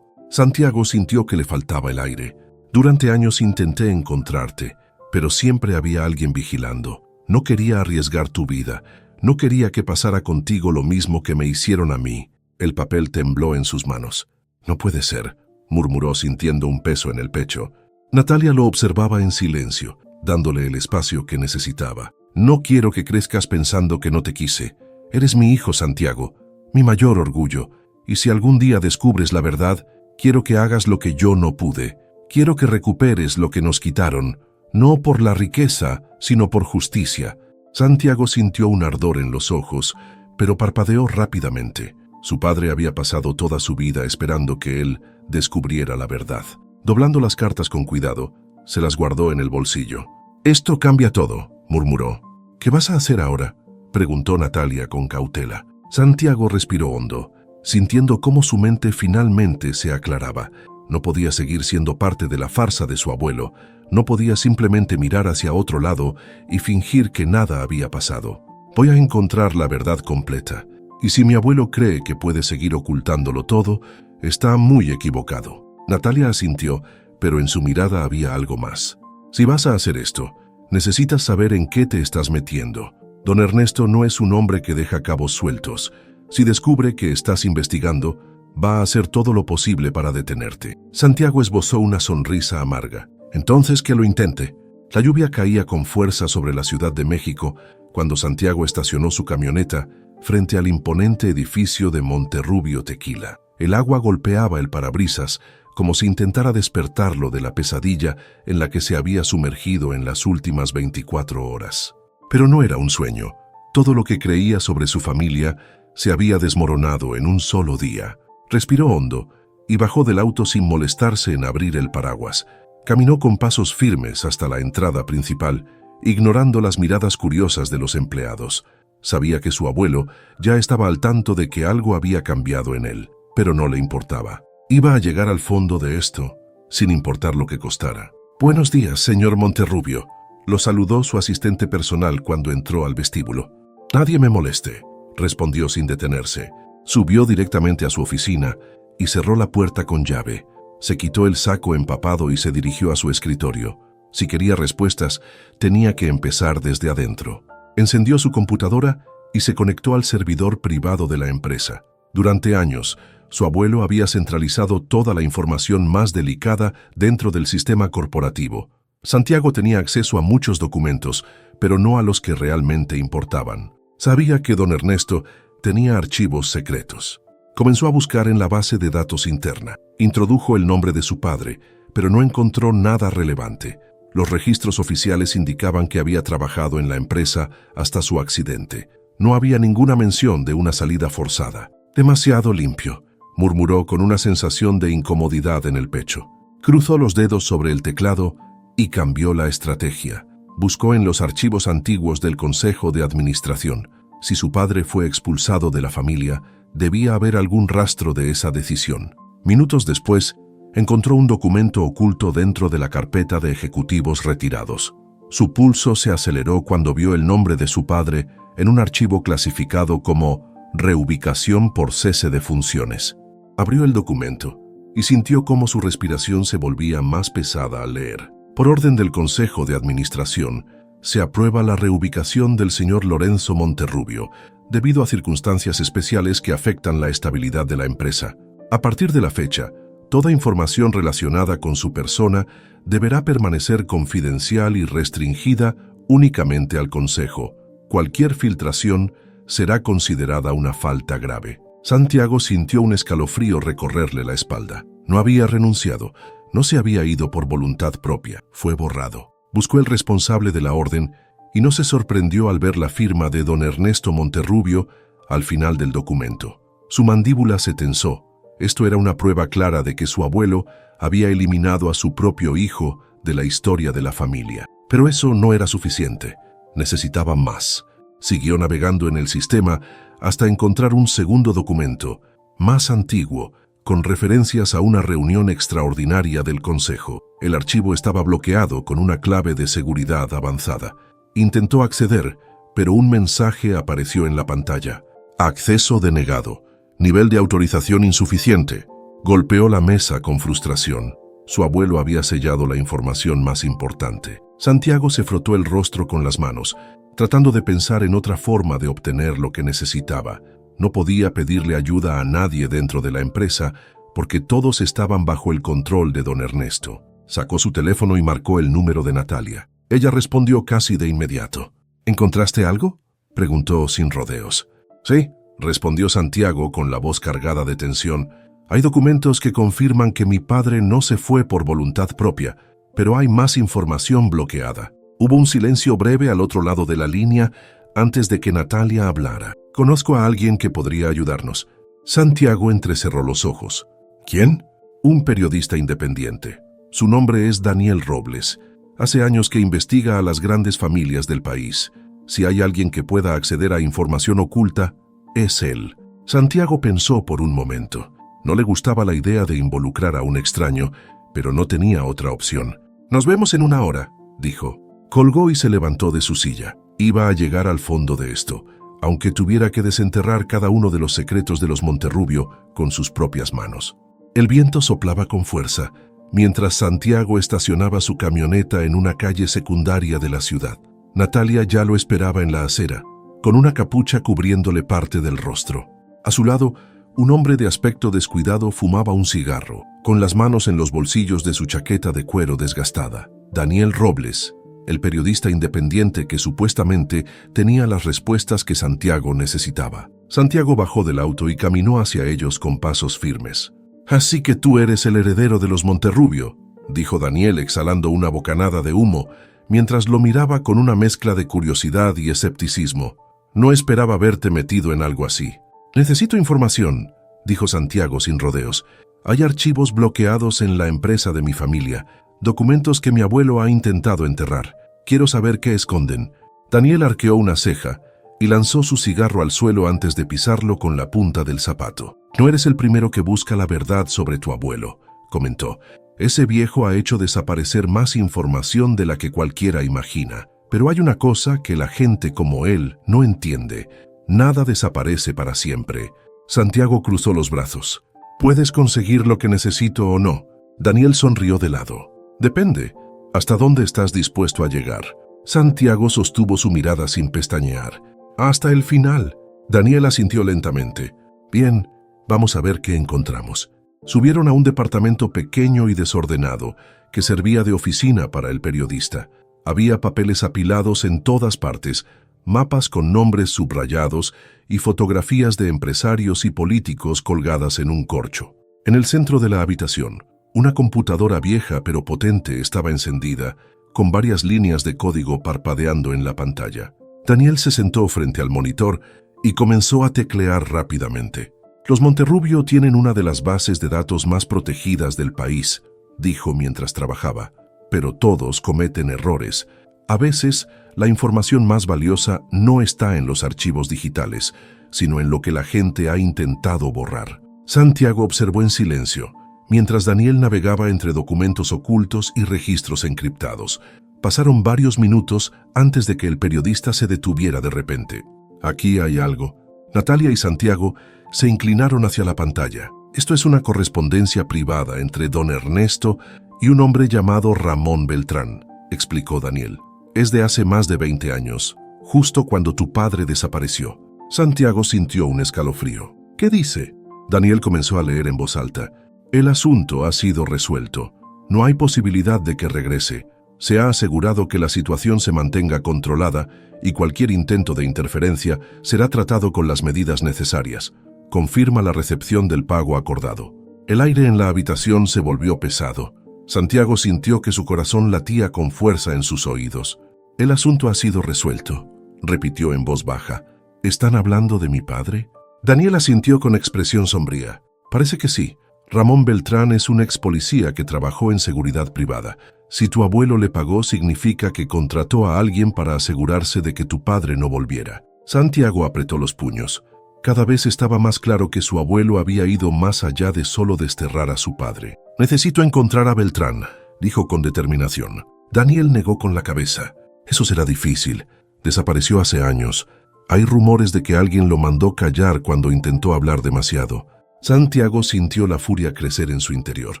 Santiago sintió que le faltaba el aire. «Durante años intenté encontrarte, pero siempre había alguien vigilando. No quería arriesgar tu vida, no quería que pasara contigo lo mismo que me hicieron a mí». El papel tembló en sus manos. «No puede ser», murmuró sintiendo un peso en el pecho. Natalia lo observaba en silencio, dándole el espacio que necesitaba. «Noquiero que crezcas pensando que no te quise. Eres mi hijo, Santiago, mi mayor orgullo, y si algún día descubres la verdad, quiero que hagas lo que yo no pude. Quiero que recuperes lo que nos quitaron, no por la riqueza, sino por justicia». Santiago sintió un ardor en los ojos, pero parpadeó rápidamente. Su padre había pasado toda su vida esperando que él descubriera la verdad. Doblando las cartas con cuidado, se las guardó en el bolsillo. «Esto cambia todo», murmuró. «¿Qué vas a hacer ahora?», preguntó Natalia con cautela. Santiago respiró hondo, sintiendo cómo su mente finalmente se aclaraba. No podía seguir siendo parte de la farsa de su abuelo. No podía simplemente mirar hacia otro lado y fingir que nada había pasado. «Voy a encontrar la verdad completa. Y si mi abuelo cree que puede seguir ocultándolo todo, está muy equivocado». Natalia asintió, pero en su mirada había algo más. «Si vas a hacer esto, necesitas saber en qué te estás metiendo. Don Ernesto no es un hombre que deja cabos sueltos. Si descubre que estás investigando, va a hacer todo lo posible para detenerte». Santiago esbozó una sonrisa amarga. «Entonces que lo intente». La lluvia caía con fuerza sobre la Ciudad de México cuando Santiago estacionó su camioneta frente al imponente edificio de Monterrubio Tequila. El agua golpeaba el parabrisas como si intentara despertarlo de la pesadilla en la que se había sumergido en las últimas 24 horas. Pero no era un sueño. Todo lo que creía sobre su familia se había desmoronado en un solo día. Respiró hondo y bajó del auto sin molestarse en abrir el paraguas. Caminó con pasos firmes hasta la entrada principal, ignorando las miradas curiosas de los empleados. Sabía que su abuelo ya estaba al tanto de que algo había cambiado en él, pero no le importaba. Iba a llegar al fondo de esto, sin importar lo que costara. «Buenos días, señor Monterrubio», lo saludó su asistente personal cuando entró al vestíbulo. «Nadie me moleste», respondió sin detenerse. Subió directamente a su oficina y cerró la puerta con llave. Se quitó el saco empapado y se dirigió a su escritorio. Si quería respuestas, tenía que empezar desde adentro. Encendió su computadora y se conectó al servidor privado de la empresa. Durante años, su abuelo había centralizado toda la información más delicada dentro del sistema corporativo. Santiago tenía acceso a muchos documentos, pero no a los que realmente importaban. Sabía que don Ernesto tenía archivos secretos. Comenzó a buscar en la base de datos interna. Introdujo el nombre de su padre, pero no encontró nada relevante. Los registros oficiales indicaban que había trabajado en la empresa hasta su accidente. No había ninguna mención de una salida forzada. «Demasiado limpio», murmuró con una sensación de incomodidad en el pecho. Cruzó los dedos sobre el teclado y cambió la estrategia. Buscó en los archivos antiguos del Consejo de Administración. Si su padre fue expulsado de la familia, debía haber algún rastro de esa decisión. Minutos después, encontró un documento oculto dentro de la carpeta de ejecutivos retirados. Su pulso se aceleró cuando vio el nombre de su padre en un archivo clasificado como reubicación por cese de funciones. Abrió el documento y sintió cómo su respiración se volvía más pesada al leer. Por orden del Consejo de Administración, se aprueba la reubicación del señor Lorenzo Monterrubio, debido a circunstancias especiales que afectan la estabilidad de la empresa. A partir de la fecha, toda información relacionada con su persona deberá permanecer confidencial y restringida únicamente al Consejo. Cualquier filtración será considerada una falta grave. Santiago sintió un escalofrío recorrerle la espalda. No había renunciado, no se había ido por voluntad propia, fue borrado. Buscó el responsable de la orden y no se sorprendió al ver la firma de don Ernesto Monterrubio al final del documento. Su mandíbula se tensó. Esto era una prueba clara de que su abuelo había eliminado a su propio hijo de la historia de la familia. Pero eso no era suficiente. Necesitaba más. Siguió navegando en el sistema hasta encontrar un segundo documento, más antiguo, con referencias a una reunión extraordinaria del Consejo. El archivo estaba bloqueado con una clave de seguridad avanzada. Intentó acceder, pero un mensaje apareció en la pantalla. Acceso denegado. Nivel de autorización insuficiente. Golpeó la mesa con frustración. Su abuelo había sellado la información más importante. Santiago se frotó el rostro con las manos, tratando de pensar en otra forma de obtener lo que necesitaba. No podía pedirle ayuda a nadie dentro de la empresa porque todos estaban bajo el control de don Ernesto. Sacó su teléfono y marcó el número de Natalia. Ella respondió casi de inmediato. ¿Encontraste algo?, preguntó sin rodeos. Sí, respondió Santiago con la voz cargada de tensión. Hay documentos que confirman que mi padre no se fue por voluntad propia, pero hay más información bloqueada. Hubo un silencio breve al otro lado de la línea antes de que Natalia hablara. Conozco a alguien que podría ayudarnos. Santiago entrecerró los ojos. ¿Quién? Un periodista independiente. Su nombre es Daniel Robles. Hace años que investiga a las grandes familias del país. Si hay alguien que pueda acceder a información oculta, es él. Santiago pensó por un momento. No le gustaba la idea de involucrar a un extraño, pero no tenía otra opción. Nos vemos en una hora, dijo. Colgó y se levantó de su silla. Iba a llegar al fondo de esto, aunque tuviera que desenterrar cada uno de los secretos de los Monterrubio con sus propias manos. El viento soplaba con fuerza, mientras Santiago estacionaba su camioneta en una calle secundaria de la ciudad. Natalia ya lo esperaba en la acera, con una capucha cubriéndole parte del rostro. A su lado, un hombre de aspecto descuidado fumaba un cigarro, con las manos en los bolsillos de su chaqueta de cuero desgastada. Daniel Robles, el periodista independiente que supuestamente tenía las respuestas que Santiago necesitaba. Santiago bajó del auto y caminó hacia ellos con pasos firmes. «Así que tú eres el heredero de los Monterrubio», dijo Daniel exhalando una bocanada de humo, mientras lo miraba con una mezcla de curiosidad y escepticismo. «No esperaba verte metido en algo así». «Necesito información», dijo Santiago sin rodeos. «Hay archivos bloqueados en la empresa de mi familia, documentos que mi abuelo ha intentado enterrar. Quiero saber qué esconden». Daniel arqueó una ceja y lanzó su cigarro al suelo antes de pisarlo con la punta del zapato. «No eres el primero que busca la verdad sobre tu abuelo», comentó. «Ese viejo ha hecho desaparecer más información de la que cualquiera imagina. Pero hay una cosa que la gente como él no entiende. Nada desaparece para siempre». Santiago cruzó los brazos. «¿Puedes conseguir lo que necesito o no?». Daniel sonrió de lado. «Depende. ¿Hasta dónde estás dispuesto a llegar?». Santiago sostuvo su mirada sin pestañear. «Hasta el final». Daniel asintió lentamente. «Bien, vamos a ver qué encontramos». Subieron a un departamento pequeño y desordenado que servía de oficina para el periodista. Había papeles apilados en todas partes, mapas con nombres subrayados y fotografías de empresarios y políticos colgadas en un corcho. En el centro de la habitación, una computadora vieja pero potente estaba encendida, con varias líneas de código parpadeando en la pantalla. Daniel se sentó frente al monitor y comenzó a teclear rápidamente. «Los Monterrubio tienen una de las bases de datos más protegidas del país», dijo mientras trabajaba. «Pero todos cometen errores. A veces, la información más valiosa no está en los archivos digitales, sino en lo que la gente ha intentado borrar. Santiago observó en silencio, mientras Daniel navegaba entre documentos ocultos y registros encriptados. Pasaron varios minutos antes de que el periodista se detuviera de repente. Aquí hay algo. Natalia y Santiago se inclinaron hacia la pantalla. Esto es una correspondencia privada entre don Ernesto y un hombre llamado Ramón Beltrán, explicó Daniel. Es de hace más de 20 años, justo cuando tu padre desapareció. Santiago sintió un escalofrío. ¿Qué dice? Daniel comenzó a leer en voz alta. El asunto ha sido resuelto. No hay posibilidad de que regrese. Se ha asegurado que la situación se mantenga controlada y cualquier intento de interferencia será tratado con las medidas necesarias. Confirma la recepción del pago acordado. El aire en la habitación se volvió pesado. Santiago sintió que su corazón latía con fuerza en sus oídos. El asunto ha sido resuelto, repitió en voz baja. ¿Están hablando de mi padre? Daniel asintió con expresión sombría. Parece que sí. Ramón Beltrán es un ex policía que trabajó en seguridad privada. Si tu abuelo le pagó, significa que contrató a alguien para asegurarse de que tu padre no volviera. Santiago apretó los puños. Cada vez estaba más claro que su abuelo había ido más allá de solo desterrar a su padre. Necesito encontrar a Beltrán, dijo con determinación. Daniel negó con la cabeza. Eso será difícil. Desapareció hace años. Hay rumores de que alguien lo mandó callar cuando intentó hablar demasiado. Santiago sintió la furia crecer en su interior.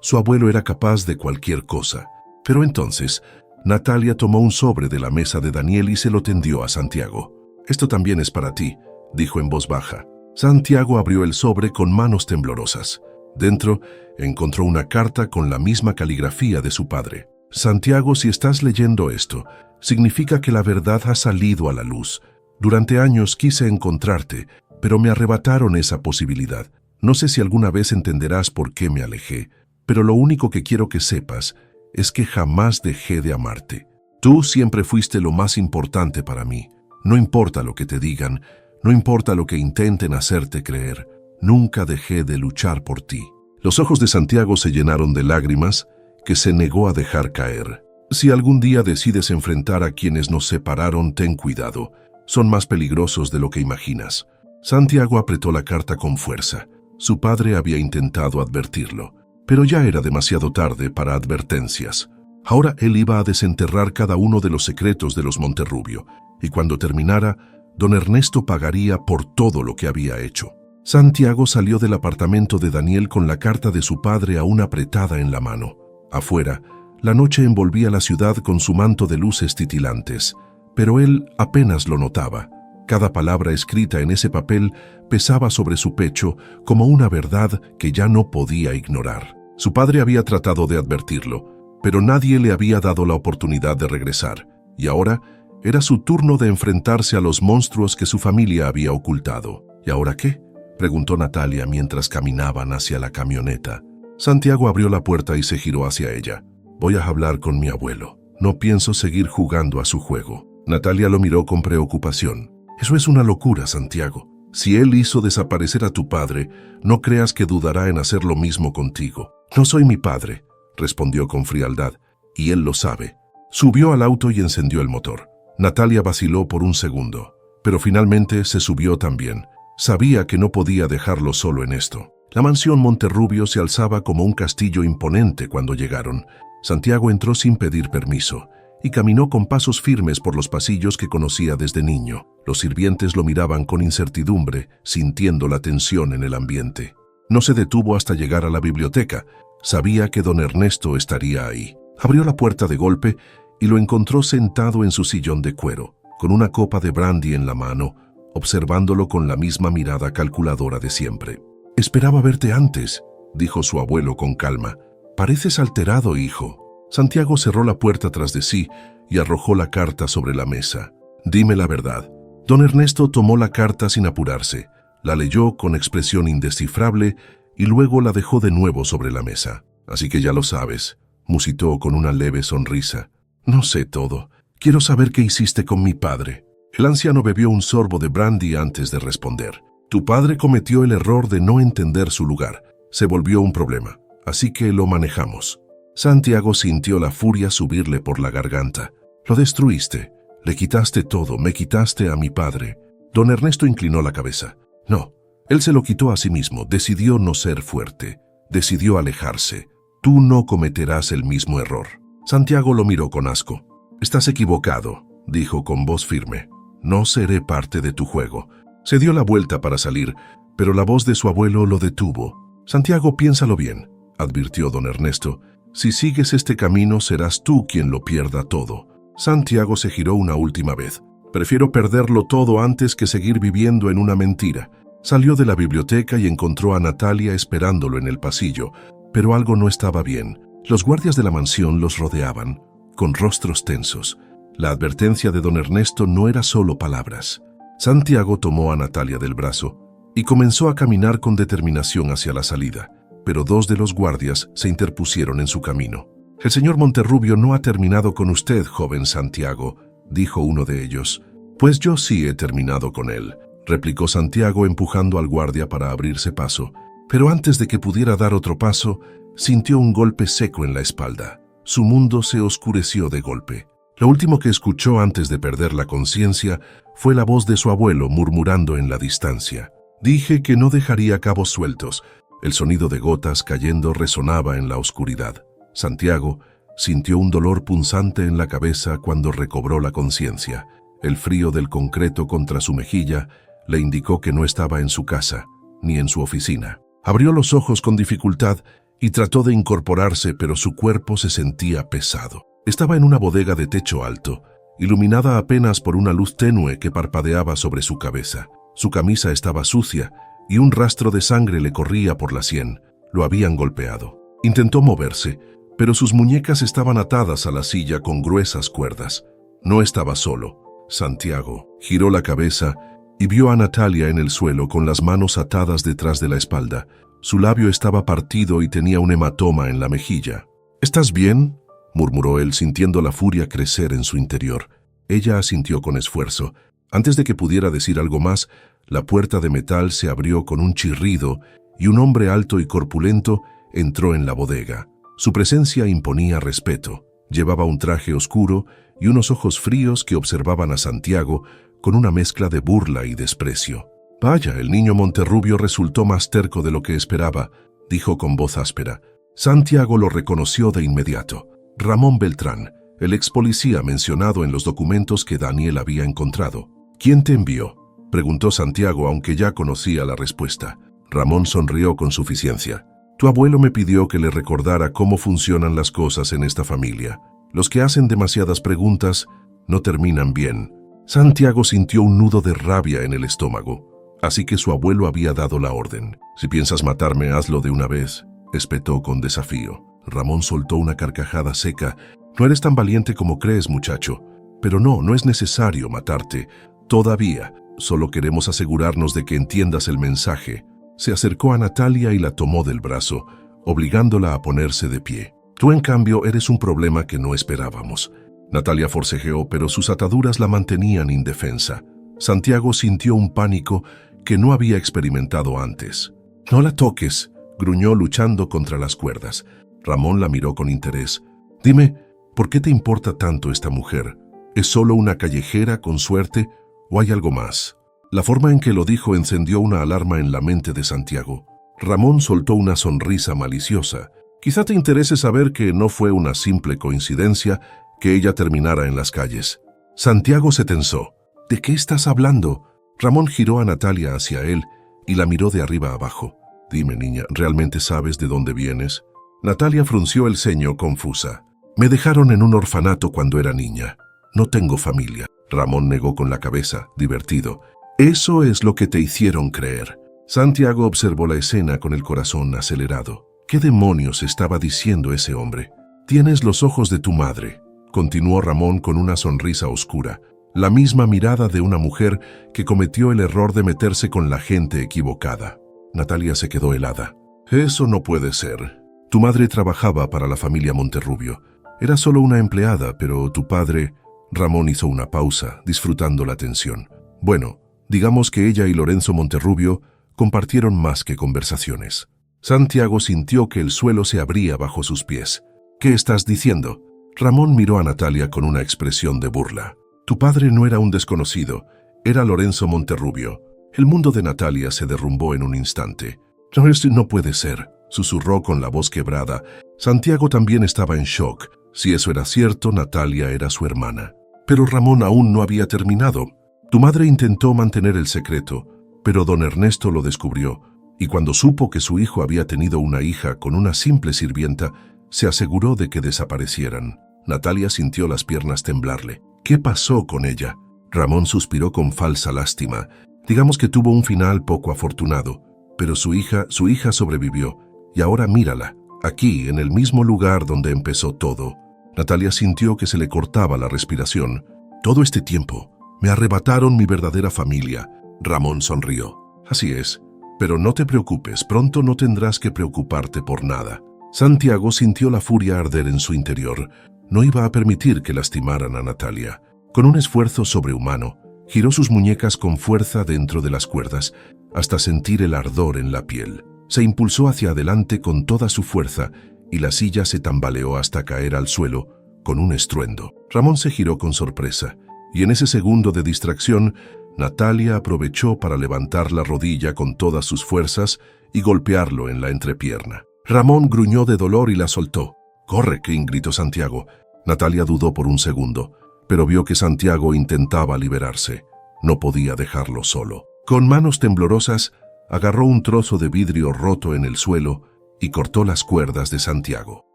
Su abuelo era capaz de cualquier cosa. Pero entonces, Natalia tomó un sobre de la mesa de Daniel y se lo tendió a Santiago. Esto también es para ti, dijo en voz baja. Santiago abrió el sobre con manos temblorosas. Dentro, encontró una carta con la misma caligrafía de su padre. Santiago, si estás leyendo esto, significa que la verdad ha salido a la luz. Durante años quise encontrarte, pero me arrebataron esa posibilidad. No sé si alguna vez entenderás por qué me alejé, pero lo único que quiero que sepas es que jamás dejé de amarte. Tú siempre fuiste lo más importante para mí. No importa lo que te digan, no importa lo que intenten hacerte creer, nunca dejé de luchar por ti. Los ojos de Santiago se llenaron de lágrimas que se negó a dejar caer. Si algún día decides enfrentar a quienes nos separaron, ten cuidado. Son más peligrosos de lo que imaginas. Santiago apretó la carta con fuerza. Su padre había intentado advertirlo, pero ya era demasiado tarde para advertencias. Ahora él iba a desenterrar cada uno de los secretos de los Monterrubio, y cuando terminara, don Ernesto pagaría por todo lo que había hecho. Santiago salió del apartamento de Daniel con la carta de su padre aún apretada en la mano. Afuera, la noche envolvía la ciudad con su manto de luces titilantes, pero él apenas lo notaba. Cada palabra escrita en ese papel pesaba sobre su pecho como una verdad que ya no podía ignorar. Su padre había tratado de advertirlo, pero nadie le había dado la oportunidad de regresar, y ahora era su turno de enfrentarse a los monstruos que su familia había ocultado. ¿Y ahora qué?, preguntó Natalia mientras caminaban hacia la camioneta. Santiago abrió la puerta y se giró hacia ella. Voy a hablar con mi abuelo. No pienso seguir jugando a su juego. Natalia lo miró con preocupación. Eso es una locura, Santiago. Si él hizo desaparecer a tu padre, no creas que dudará en hacer lo mismo contigo. No soy mi padre, respondió con frialdad, y él lo sabe. Subió al auto y encendió el motor. Natalia vaciló por un segundo, pero finalmente se subió también. Sabía que no podía dejarlo solo en esto. La mansión Monterrubio se alzaba como un castillo imponente cuando llegaron. Santiago entró sin pedir permiso y caminó con pasos firmes por los pasillos que conocía desde niño. Los sirvientes lo miraban con incertidumbre, sintiendo la tensión en el ambiente. No se detuvo hasta llegar a la biblioteca. Sabía que don Ernesto estaría ahí. Abrió la puerta de golpe y lo encontró sentado en su sillón de cuero, con una copa de brandy en la mano, observándolo con la misma mirada calculadora de siempre. «Esperaba verte antes», dijo su abuelo con calma. «Pareces alterado, hijo». Santiago cerró la puerta tras de sí y arrojó la carta sobre la mesa. «Dime la verdad». Don Ernesto tomó la carta sin apurarse, la leyó con expresión indescifrable y luego la dejó de nuevo sobre la mesa. «Así que ya lo sabes», musitó con una leve sonrisa. «No sé todo. Quiero saber qué hiciste con mi padre». El anciano bebió un sorbo de brandy antes de responder. «Tu padre cometió el error de no entender su lugar. Se volvió un problema, así que lo manejamos». Santiago sintió la furia subirle por la garganta. Lo destruiste. Le quitaste todo, me quitaste a mi padre. Don Ernesto inclinó la cabeza. No, él se lo quitó a sí mismo, decidió no ser fuerte, decidió alejarse. Tú no cometerás el mismo error. Santiago lo miró con asco. Estás equivocado, dijo con voz firme. No seré parte de tu juego. Se dio la vuelta para salir, pero la voz de su abuelo lo detuvo. Santiago, piénsalo bien, advirtió don Ernesto. Si sigues este camino, serás tú quien lo pierda todo. Santiago se giró una última vez. Prefiero perderlo todo antes que seguir viviendo en una mentira. Salió de la biblioteca y encontró a Natalia esperándolo en el pasillo, pero algo no estaba bien. Los guardias de la mansión los rodeaban, con rostros tensos. La advertencia de don Ernesto no era solo palabras. Santiago tomó a Natalia del brazo y comenzó a caminar con determinación hacia la salida, pero dos de los guardias se interpusieron en su camino. El señor Monterrubio no ha terminado con usted, joven Santiago, dijo uno de ellos. Pues yo sí he terminado con él, replicó Santiago empujando al guardia para abrirse paso. Pero antes de que pudiera dar otro paso, sintió un golpe seco en la espalda. Su mundo se oscureció de golpe. Lo último que escuchó antes de perder la conciencia fue la voz de su abuelo murmurando en la distancia. Dije que no dejaría cabos sueltos. El sonido de gotas cayendo resonaba en la oscuridad. Santiago sintió un dolor punzante en la cabeza cuando recobró la conciencia. El frío del concreto contra su mejilla le indicó que no estaba en su casa, ni en su oficina. Abrió los ojos con dificultad y trató de incorporarse, pero su cuerpo se sentía pesado. Estaba en una bodega de techo alto, iluminada apenas por una luz tenue que parpadeaba sobre su cabeza. Su camisa estaba sucia y un rastro de sangre le corría por la sien. Lo habían golpeado. Intentó moverse, pero sus muñecas estaban atadas a la silla con gruesas cuerdas. No estaba solo. Santiago giró la cabeza y vio a Natalia en el suelo con las manos atadas detrás de la espalda. Su labio estaba partido y tenía un hematoma en la mejilla. ¿Estás bien?, murmuró él, sintiendo la furia crecer en su interior. Ella asintió con esfuerzo. Antes de que pudiera decir algo más, la puerta de metal se abrió con un chirrido y un hombre alto y corpulento entró en la bodega. Su presencia imponía respeto. Llevaba un traje oscuro y unos ojos fríos que observaban a Santiago con una mezcla de burla y desprecio. «Vaya, el niño Monterrubio resultó más terco de lo que esperaba», dijo con voz áspera. Santiago lo reconoció de inmediato. Ramón Beltrán, el ex policía mencionado en los documentos que Daniel había encontrado. «¿Quién te envió?», preguntó Santiago, aunque ya conocía la respuesta. Ramón sonrió con suficiencia. «Tu abuelo me pidió que le recordara cómo funcionan las cosas en esta familia. Los que hacen demasiadas preguntas no terminan bien». Santiago sintió un nudo de rabia en el estómago. Así que su abuelo había dado la orden. «Si piensas matarme, hazlo de una vez», espetó con desafío. Ramón soltó una carcajada seca. «No eres tan valiente como crees, muchacho. Pero no es necesario matarte. Todavía. Solo queremos asegurarnos de que entiendas el mensaje». Se acercó a Natalia y la tomó del brazo, obligándola a ponerse de pie. «Tú, en cambio, eres un problema que no esperábamos». Natalia forcejeó, pero sus ataduras la mantenían indefensa. Santiago sintió un pánico que no había experimentado antes. «No la toques», gruñó luchando contra las cuerdas. Ramón la miró con interés. «Dime, ¿por qué te importa tanto esta mujer? ¿Es solo una callejera con suerte o hay algo más?». La forma en que lo dijo encendió una alarma en la mente de Santiago. Ramón soltó una sonrisa maliciosa. «Quizá te interese saber que no fue una simple coincidencia que ella terminara en las calles». Santiago se tensó. «¿De qué estás hablando?». Ramón giró a Natalia hacia él y la miró de arriba abajo. «Dime, niña, ¿realmente sabes de dónde vienes?». Natalia frunció el ceño confusa. «Me dejaron en un orfanato cuando era niña. No tengo familia». Ramón negó con la cabeza, divertido. «Eso es lo que te hicieron creer». Santiago observó la escena con el corazón acelerado. ¿Qué demonios estaba diciendo ese hombre? «Tienes los ojos de tu madre», continuó Ramón con una sonrisa oscura. «La misma mirada de una mujer que cometió el error de meterse con la gente equivocada». Natalia se quedó helada. «Eso no puede ser. Tu madre trabajaba para la familia Monterrubio. Era solo una empleada, pero tu padre...». Ramón hizo una pausa, disfrutando la tensión. «Bueno, digamos que ella y Lorenzo Monterrubio compartieron más que conversaciones». Santiago sintió que el suelo se abría bajo sus pies. «¿Qué estás diciendo?». Ramón miró a Natalia con una expresión de burla. Tu padre no era un desconocido, era Lorenzo Monterrubio. El mundo de Natalia se derrumbó en un instante. No, esto no puede ser, susurró con la voz quebrada. Santiago también estaba en shock. Si eso era cierto, Natalia era su hermana. Pero Ramón aún no había terminado. Tu madre intentó mantener el secreto, pero don Ernesto lo descubrió, y cuando supo que su hijo había tenido una hija con una simple sirvienta, se aseguró de que desaparecieran. Natalia sintió las piernas temblarle. ¿Qué pasó con ella? Ramón suspiró con falsa lástima. Digamos que tuvo un final poco afortunado, pero su hija sobrevivió, y ahora mírala, aquí, en el mismo lugar donde empezó todo. Natalia sintió que se le cortaba la respiración. Todo este tiempo, me arrebataron mi verdadera familia. Ramón sonrió. Así es, pero no te preocupes, pronto no tendrás que preocuparte por nada. Santiago sintió la furia arder en su interior. No iba a permitir que lastimaran a Natalia. Con un esfuerzo sobrehumano, giró sus muñecas con fuerza dentro de las cuerdas, hasta sentir el ardor en la piel. Se impulsó hacia adelante con toda su fuerza, y la silla se tambaleó hasta caer al suelo, con un estruendo. Ramón se giró con sorpresa, y en ese segundo de distracción, Natalia aprovechó para levantar la rodilla con todas sus fuerzas y golpearlo en la entrepierna. Ramón gruñó de dolor y la soltó. «¡Corre, King!», gritó Santiago. Natalia dudó por un segundo, pero vio que Santiago intentaba liberarse. No podía dejarlo solo. Con manos temblorosas, agarró un trozo de vidrio roto en el suelo y cortó las cuerdas de Santiago.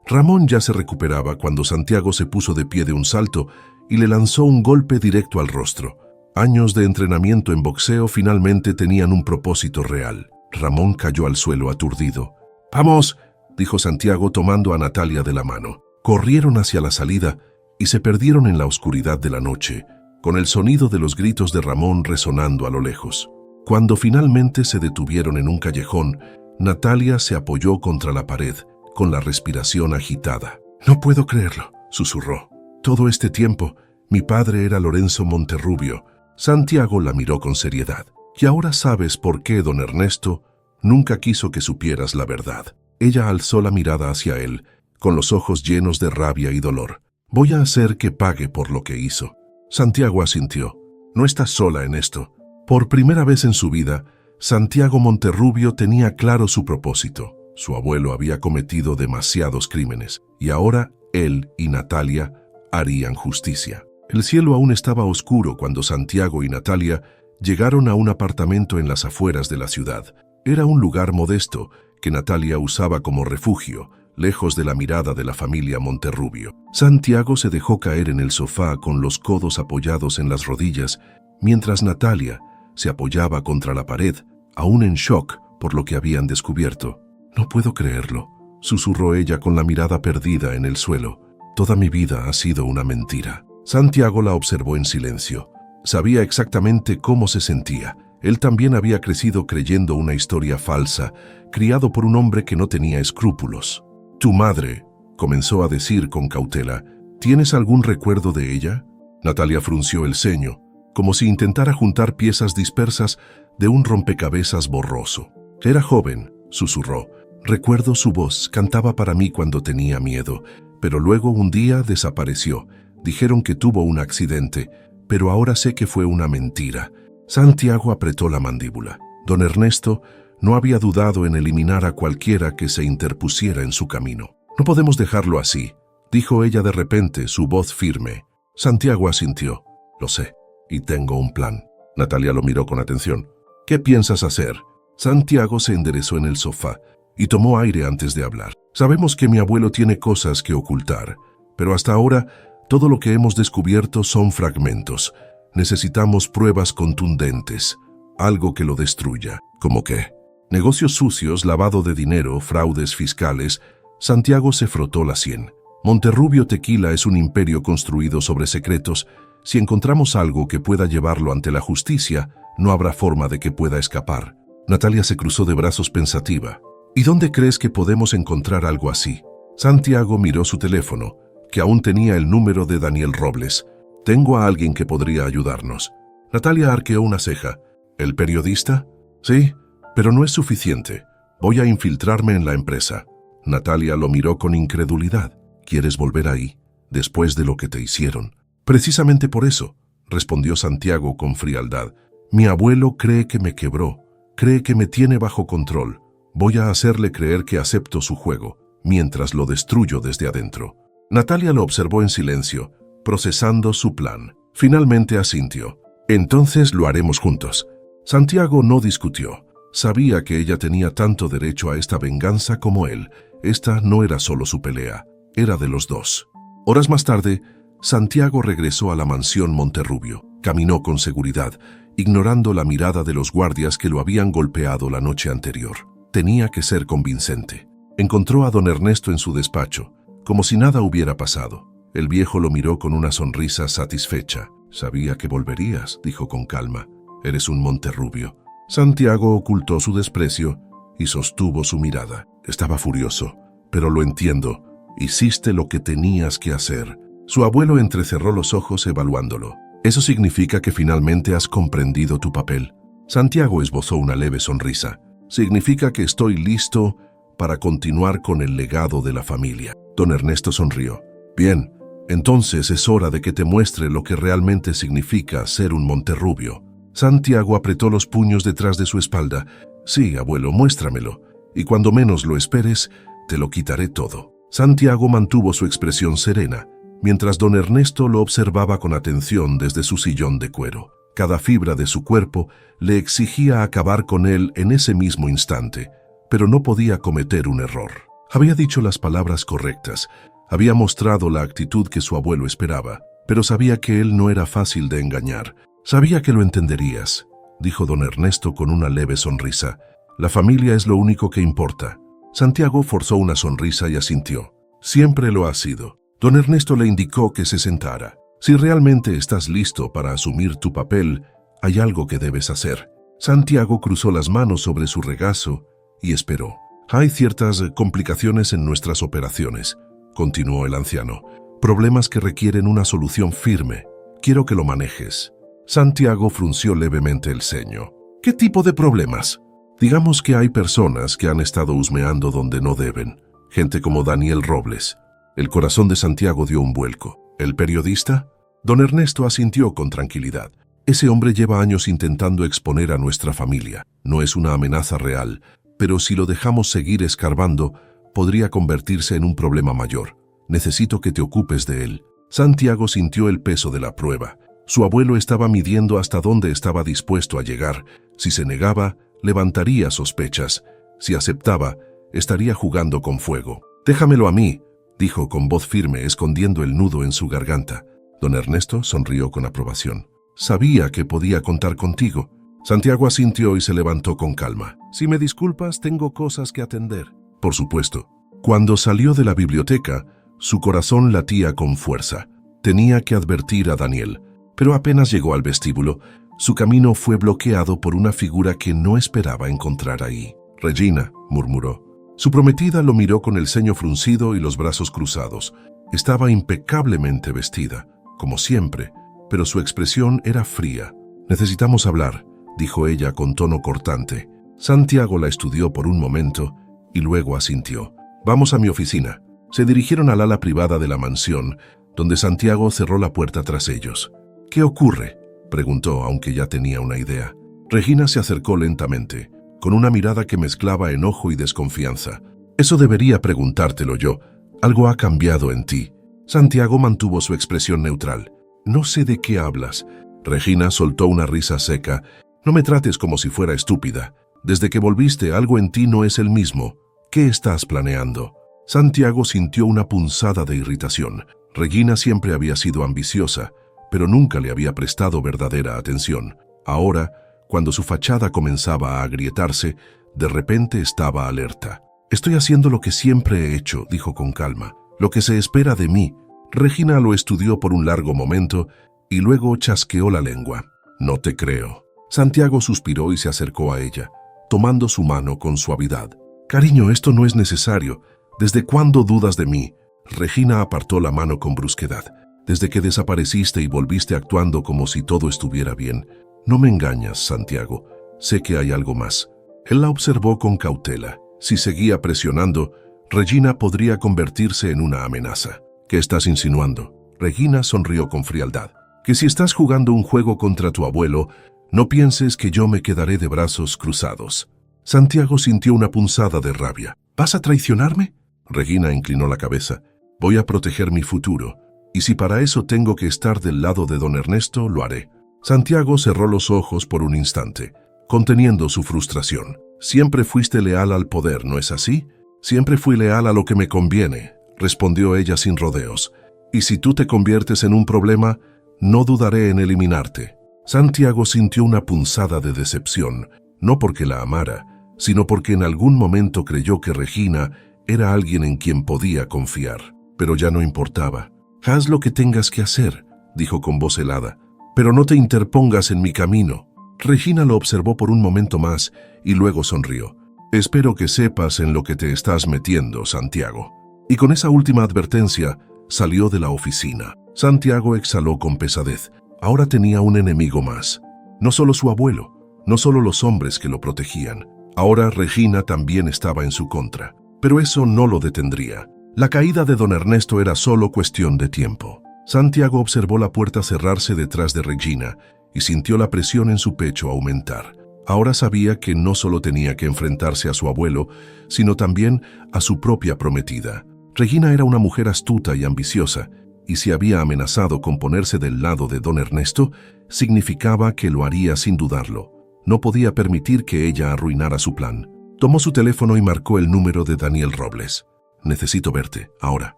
Ramón ya se recuperaba cuando Santiago se puso de pie de un salto y le lanzó un golpe directo al rostro. Años de entrenamiento en boxeo finalmente tenían un propósito real. Ramón cayó al suelo aturdido. «¡Vamos!», dijo Santiago tomando a Natalia de la mano. Corrieron hacia la salida y se perdieron en la oscuridad de la noche, con el sonido de los gritos de Ramón resonando a lo lejos. Cuando finalmente se detuvieron en un callejón, Natalia se apoyó contra la pared, con la respiración agitada. «No puedo creerlo», susurró. «Todo este tiempo, mi padre era Lorenzo Monterrubio». Santiago la miró con seriedad. «Y ahora sabes por qué don Ernesto nunca quiso que supieras la verdad». Ella alzó la mirada hacia él, con los ojos llenos de rabia y dolor. «Voy a hacer que pague por lo que hizo». Santiago asintió. «No estás sola en esto». Por primera vez en su vida, Santiago Monterrubio tenía claro su propósito. Su abuelo había cometido demasiados crímenes, y ahora él y Natalia harían justicia. El cielo aún estaba oscuro cuando Santiago y Natalia llegaron a un apartamento en las afueras de la ciudad. Era un lugar modesto que Natalia usaba como refugio, lejos de la mirada de la familia Monterrubio. Santiago se dejó caer en el sofá con los codos apoyados en las rodillas, mientras Natalia se apoyaba contra la pared, aún en shock por lo que habían descubierto. «No puedo creerlo», susurró ella con la mirada perdida en el suelo. «Toda mi vida ha sido una mentira». Santiago la observó en silencio. Sabía exactamente cómo se sentía. Él también había crecido creyendo una historia falsa, criado por un hombre que no tenía escrúpulos. «Tu madre», comenzó a decir con cautela, «¿tienes algún recuerdo de ella?». Natalia frunció el ceño, como si intentara juntar piezas dispersas de un rompecabezas borroso. «Era joven», susurró. «Recuerdo su voz, cantaba para mí cuando tenía miedo, pero luego un día desapareció. Dijeron que tuvo un accidente, pero ahora sé que fue una mentira». Santiago apretó la mandíbula. Don Ernesto no había dudado en eliminar a cualquiera que se interpusiera en su camino. «No podemos dejarlo así», dijo ella de repente, su voz firme. Santiago asintió. «Lo sé, y tengo un plan». Natalia lo miró con atención. «¿Qué piensas hacer?». Santiago se enderezó en el sofá y tomó aire antes de hablar. «Sabemos que mi abuelo tiene cosas que ocultar, pero hasta ahora todo lo que hemos descubierto son fragmentos. Necesitamos pruebas contundentes, algo que lo destruya». ¿Cómo qué? Negocios sucios, lavado de dinero, fraudes fiscales. Santiago se frotó la sien. Monterrubio Tequila es un imperio construido sobre secretos. Si encontramos algo que pueda llevarlo ante la justicia, no habrá forma de que pueda escapar. Natalia se cruzó de brazos pensativa. «¿Y dónde crees que podemos encontrar algo así?». Santiago miró su teléfono, que aún tenía el número de Daniel Robles. «Tengo a alguien que podría ayudarnos». Natalia arqueó una ceja. «¿El periodista?». «Sí, pero no es suficiente. Voy a infiltrarme en la empresa». Natalia lo miró con incredulidad. «¿Quieres volver ahí?». después de lo que te hicieron. Precisamente por eso, respondió Santiago con frialdad. Mi abuelo cree que me quebró, cree que me tiene bajo control. Voy a hacerle creer que acepto su juego, mientras lo destruyo desde adentro. Natalia lo observó en silencio, procesando su plan. Finalmente asintió. Entonces lo haremos juntos. Santiago no discutió. Sabía que ella tenía tanto derecho a esta venganza como él. Esta no era solo su pelea, era de los dos. Horas más tarde, Santiago regresó a la mansión Monterrubio. Caminó con seguridad, ignorando la mirada de los guardias que lo habían golpeado la noche anterior. Tenía que ser convincente. Encontró a don Ernesto en su despacho, como si nada hubiera pasado. El viejo lo miró con una sonrisa satisfecha. Sabía que volverías, dijo con calma. Eres un Monterrubio. Santiago ocultó su desprecio y sostuvo su mirada. Estaba furioso, pero lo entiendo. Hiciste lo que tenías que hacer. Su abuelo entrecerró los ojos evaluándolo. ¿Eso significa que finalmente has comprendido tu papel? Santiago esbozó una leve sonrisa. Significa que estoy listo para continuar con el legado de la familia. Don Ernesto sonrió. Bien, entonces es hora de que te muestre lo que realmente significa ser un Monterrubio. Santiago apretó los puños detrás de su espalda. Sí, abuelo, muéstramelo. Y cuando menos lo esperes, te lo quitaré todo. Santiago mantuvo su expresión serena, mientras don Ernesto lo observaba con atención desde su sillón de cuero. Cada fibra de su cuerpo le exigía acabar con él en ese mismo instante, pero no podía cometer un error. Había dicho las palabras correctas, había mostrado la actitud que su abuelo esperaba, pero sabía que él no era fácil de engañar. Sabía que lo entenderías, dijo don Ernesto con una leve sonrisa. La familia es lo único que importa. Santiago forzó una sonrisa y asintió. Siempre lo ha sido. Don Ernesto le indicó que se sentara. Si realmente estás listo para asumir tu papel, hay algo que debes hacer. Santiago cruzó las manos sobre su regazo y esperó. Hay ciertas complicaciones en nuestras operaciones, continuó el anciano. Problemas que requieren una solución firme. Quiero que lo manejes. Santiago frunció levemente el ceño. ¿Qué tipo de problemas? Digamos que hay personas que han estado husmeando donde no deben. Gente como Daniel Robles. El corazón de Santiago dio un vuelco. ¿El periodista? Don Ernesto asintió con tranquilidad. Ese hombre lleva años intentando exponer a nuestra familia. No es una amenaza real, pero si lo dejamos seguir escarbando, podría convertirse en un problema mayor. Necesito que te ocupes de él. Santiago sintió el peso de la prueba. Su abuelo estaba midiendo hasta dónde estaba dispuesto a llegar. Si se negaba, levantaría sospechas. Si aceptaba, estaría jugando con fuego. Déjamelo a mí, dijo con voz firme, escondiendo el nudo en su garganta. Don Ernesto sonrió con aprobación. Sabía que podía contar contigo. Santiago asintió y se levantó con calma. Si me disculpas, tengo cosas que atender. Por supuesto. Cuando salió de la biblioteca, su corazón latía con fuerza. Tenía que advertir a Daniel, pero apenas llegó al vestíbulo, su camino fue bloqueado por una figura que no esperaba encontrar ahí. Regina, murmuró. Su prometida lo miró con el ceño fruncido y los brazos cruzados. Estaba impecablemente vestida, como siempre, pero su expresión era fría. Necesitamos hablar, dijo ella con tono cortante. Santiago la estudió por un momento y luego asintió. Vamos a mi oficina. Se dirigieron al ala privada de la mansión, donde Santiago cerró la puerta tras ellos. ¿Qué ocurre?, preguntó, aunque ya tenía una idea. Regina se acercó lentamente, con una mirada que mezclaba enojo y desconfianza. Eso debería preguntártelo yo. Algo ha cambiado en ti. Santiago mantuvo su expresión neutral. No sé de qué hablas. Regina soltó una risa seca. No me trates como si fuera estúpida. Desde que volviste, algo en ti no es el mismo. ¿Qué estás planeando? Santiago sintió una punzada de irritación. Regina siempre había sido ambiciosa, pero nunca le había prestado verdadera atención. Ahora, cuando su fachada comenzaba a agrietarse, de repente estaba alerta. Estoy haciendo lo que siempre he hecho, dijo con calma. Lo que se espera de mí. Regina lo estudió por un largo momento y luego chasqueó la lengua. No te creo. Santiago suspiró y se acercó a ella, tomando su mano con suavidad. Cariño, esto no es necesario. ¿Desde cuándo dudas de mí? Regina apartó la mano con brusquedad. Desde que desapareciste y volviste actuando como si todo estuviera bien. No me engañas, Santiago. Sé que hay algo más. Él la observó con cautela. Si seguía presionando, Regina podría convertirse en una amenaza. ¿Qué estás insinuando? Regina sonrió con frialdad. Que si estás jugando un juego contra tu abuelo, no pienses que yo me quedaré de brazos cruzados. Santiago sintió una punzada de rabia. ¿Vas a traicionarme? Regina inclinó la cabeza. Voy a proteger mi futuro, y si para eso tengo que estar del lado de don Ernesto, lo haré. Santiago cerró los ojos por un instante, conteniendo su frustración. Siempre fuiste leal al poder, ¿no es así? Siempre fui leal a lo que me conviene, respondió ella sin rodeos. Y si tú te conviertes en un problema, no dudaré en eliminarte. Santiago sintió una punzada de decepción, no porque la amara, sino porque en algún momento creyó que Regina era alguien en quien podía confiar. Pero ya no importaba. Haz lo que tengas que hacer, dijo con voz helada, pero no te interpongas en mi camino. Regina lo observó por un momento más y luego sonrió. Espero que sepas en lo que te estás metiendo, Santiago. Y con esa última advertencia, salió de la oficina. Santiago exhaló con pesadez. Ahora tenía un enemigo más. No solo su abuelo, no solo los hombres que lo protegían. Ahora Regina también estaba en su contra. Pero eso no lo detendría. La caída de don Ernesto era solo cuestión de tiempo. Santiago observó la puerta cerrarse detrás de Regina y sintió la presión en su pecho aumentar. Ahora sabía que no solo tenía que enfrentarse a su abuelo, sino también a su propia prometida. Regina era una mujer astuta y ambiciosa, y si había amenazado con ponerse del lado de don Ernesto, significaba que lo haría sin dudarlo. No podía permitir que ella arruinara su plan. Tomó su teléfono y marcó el número de Daniel Robles. Necesito verte, ahora.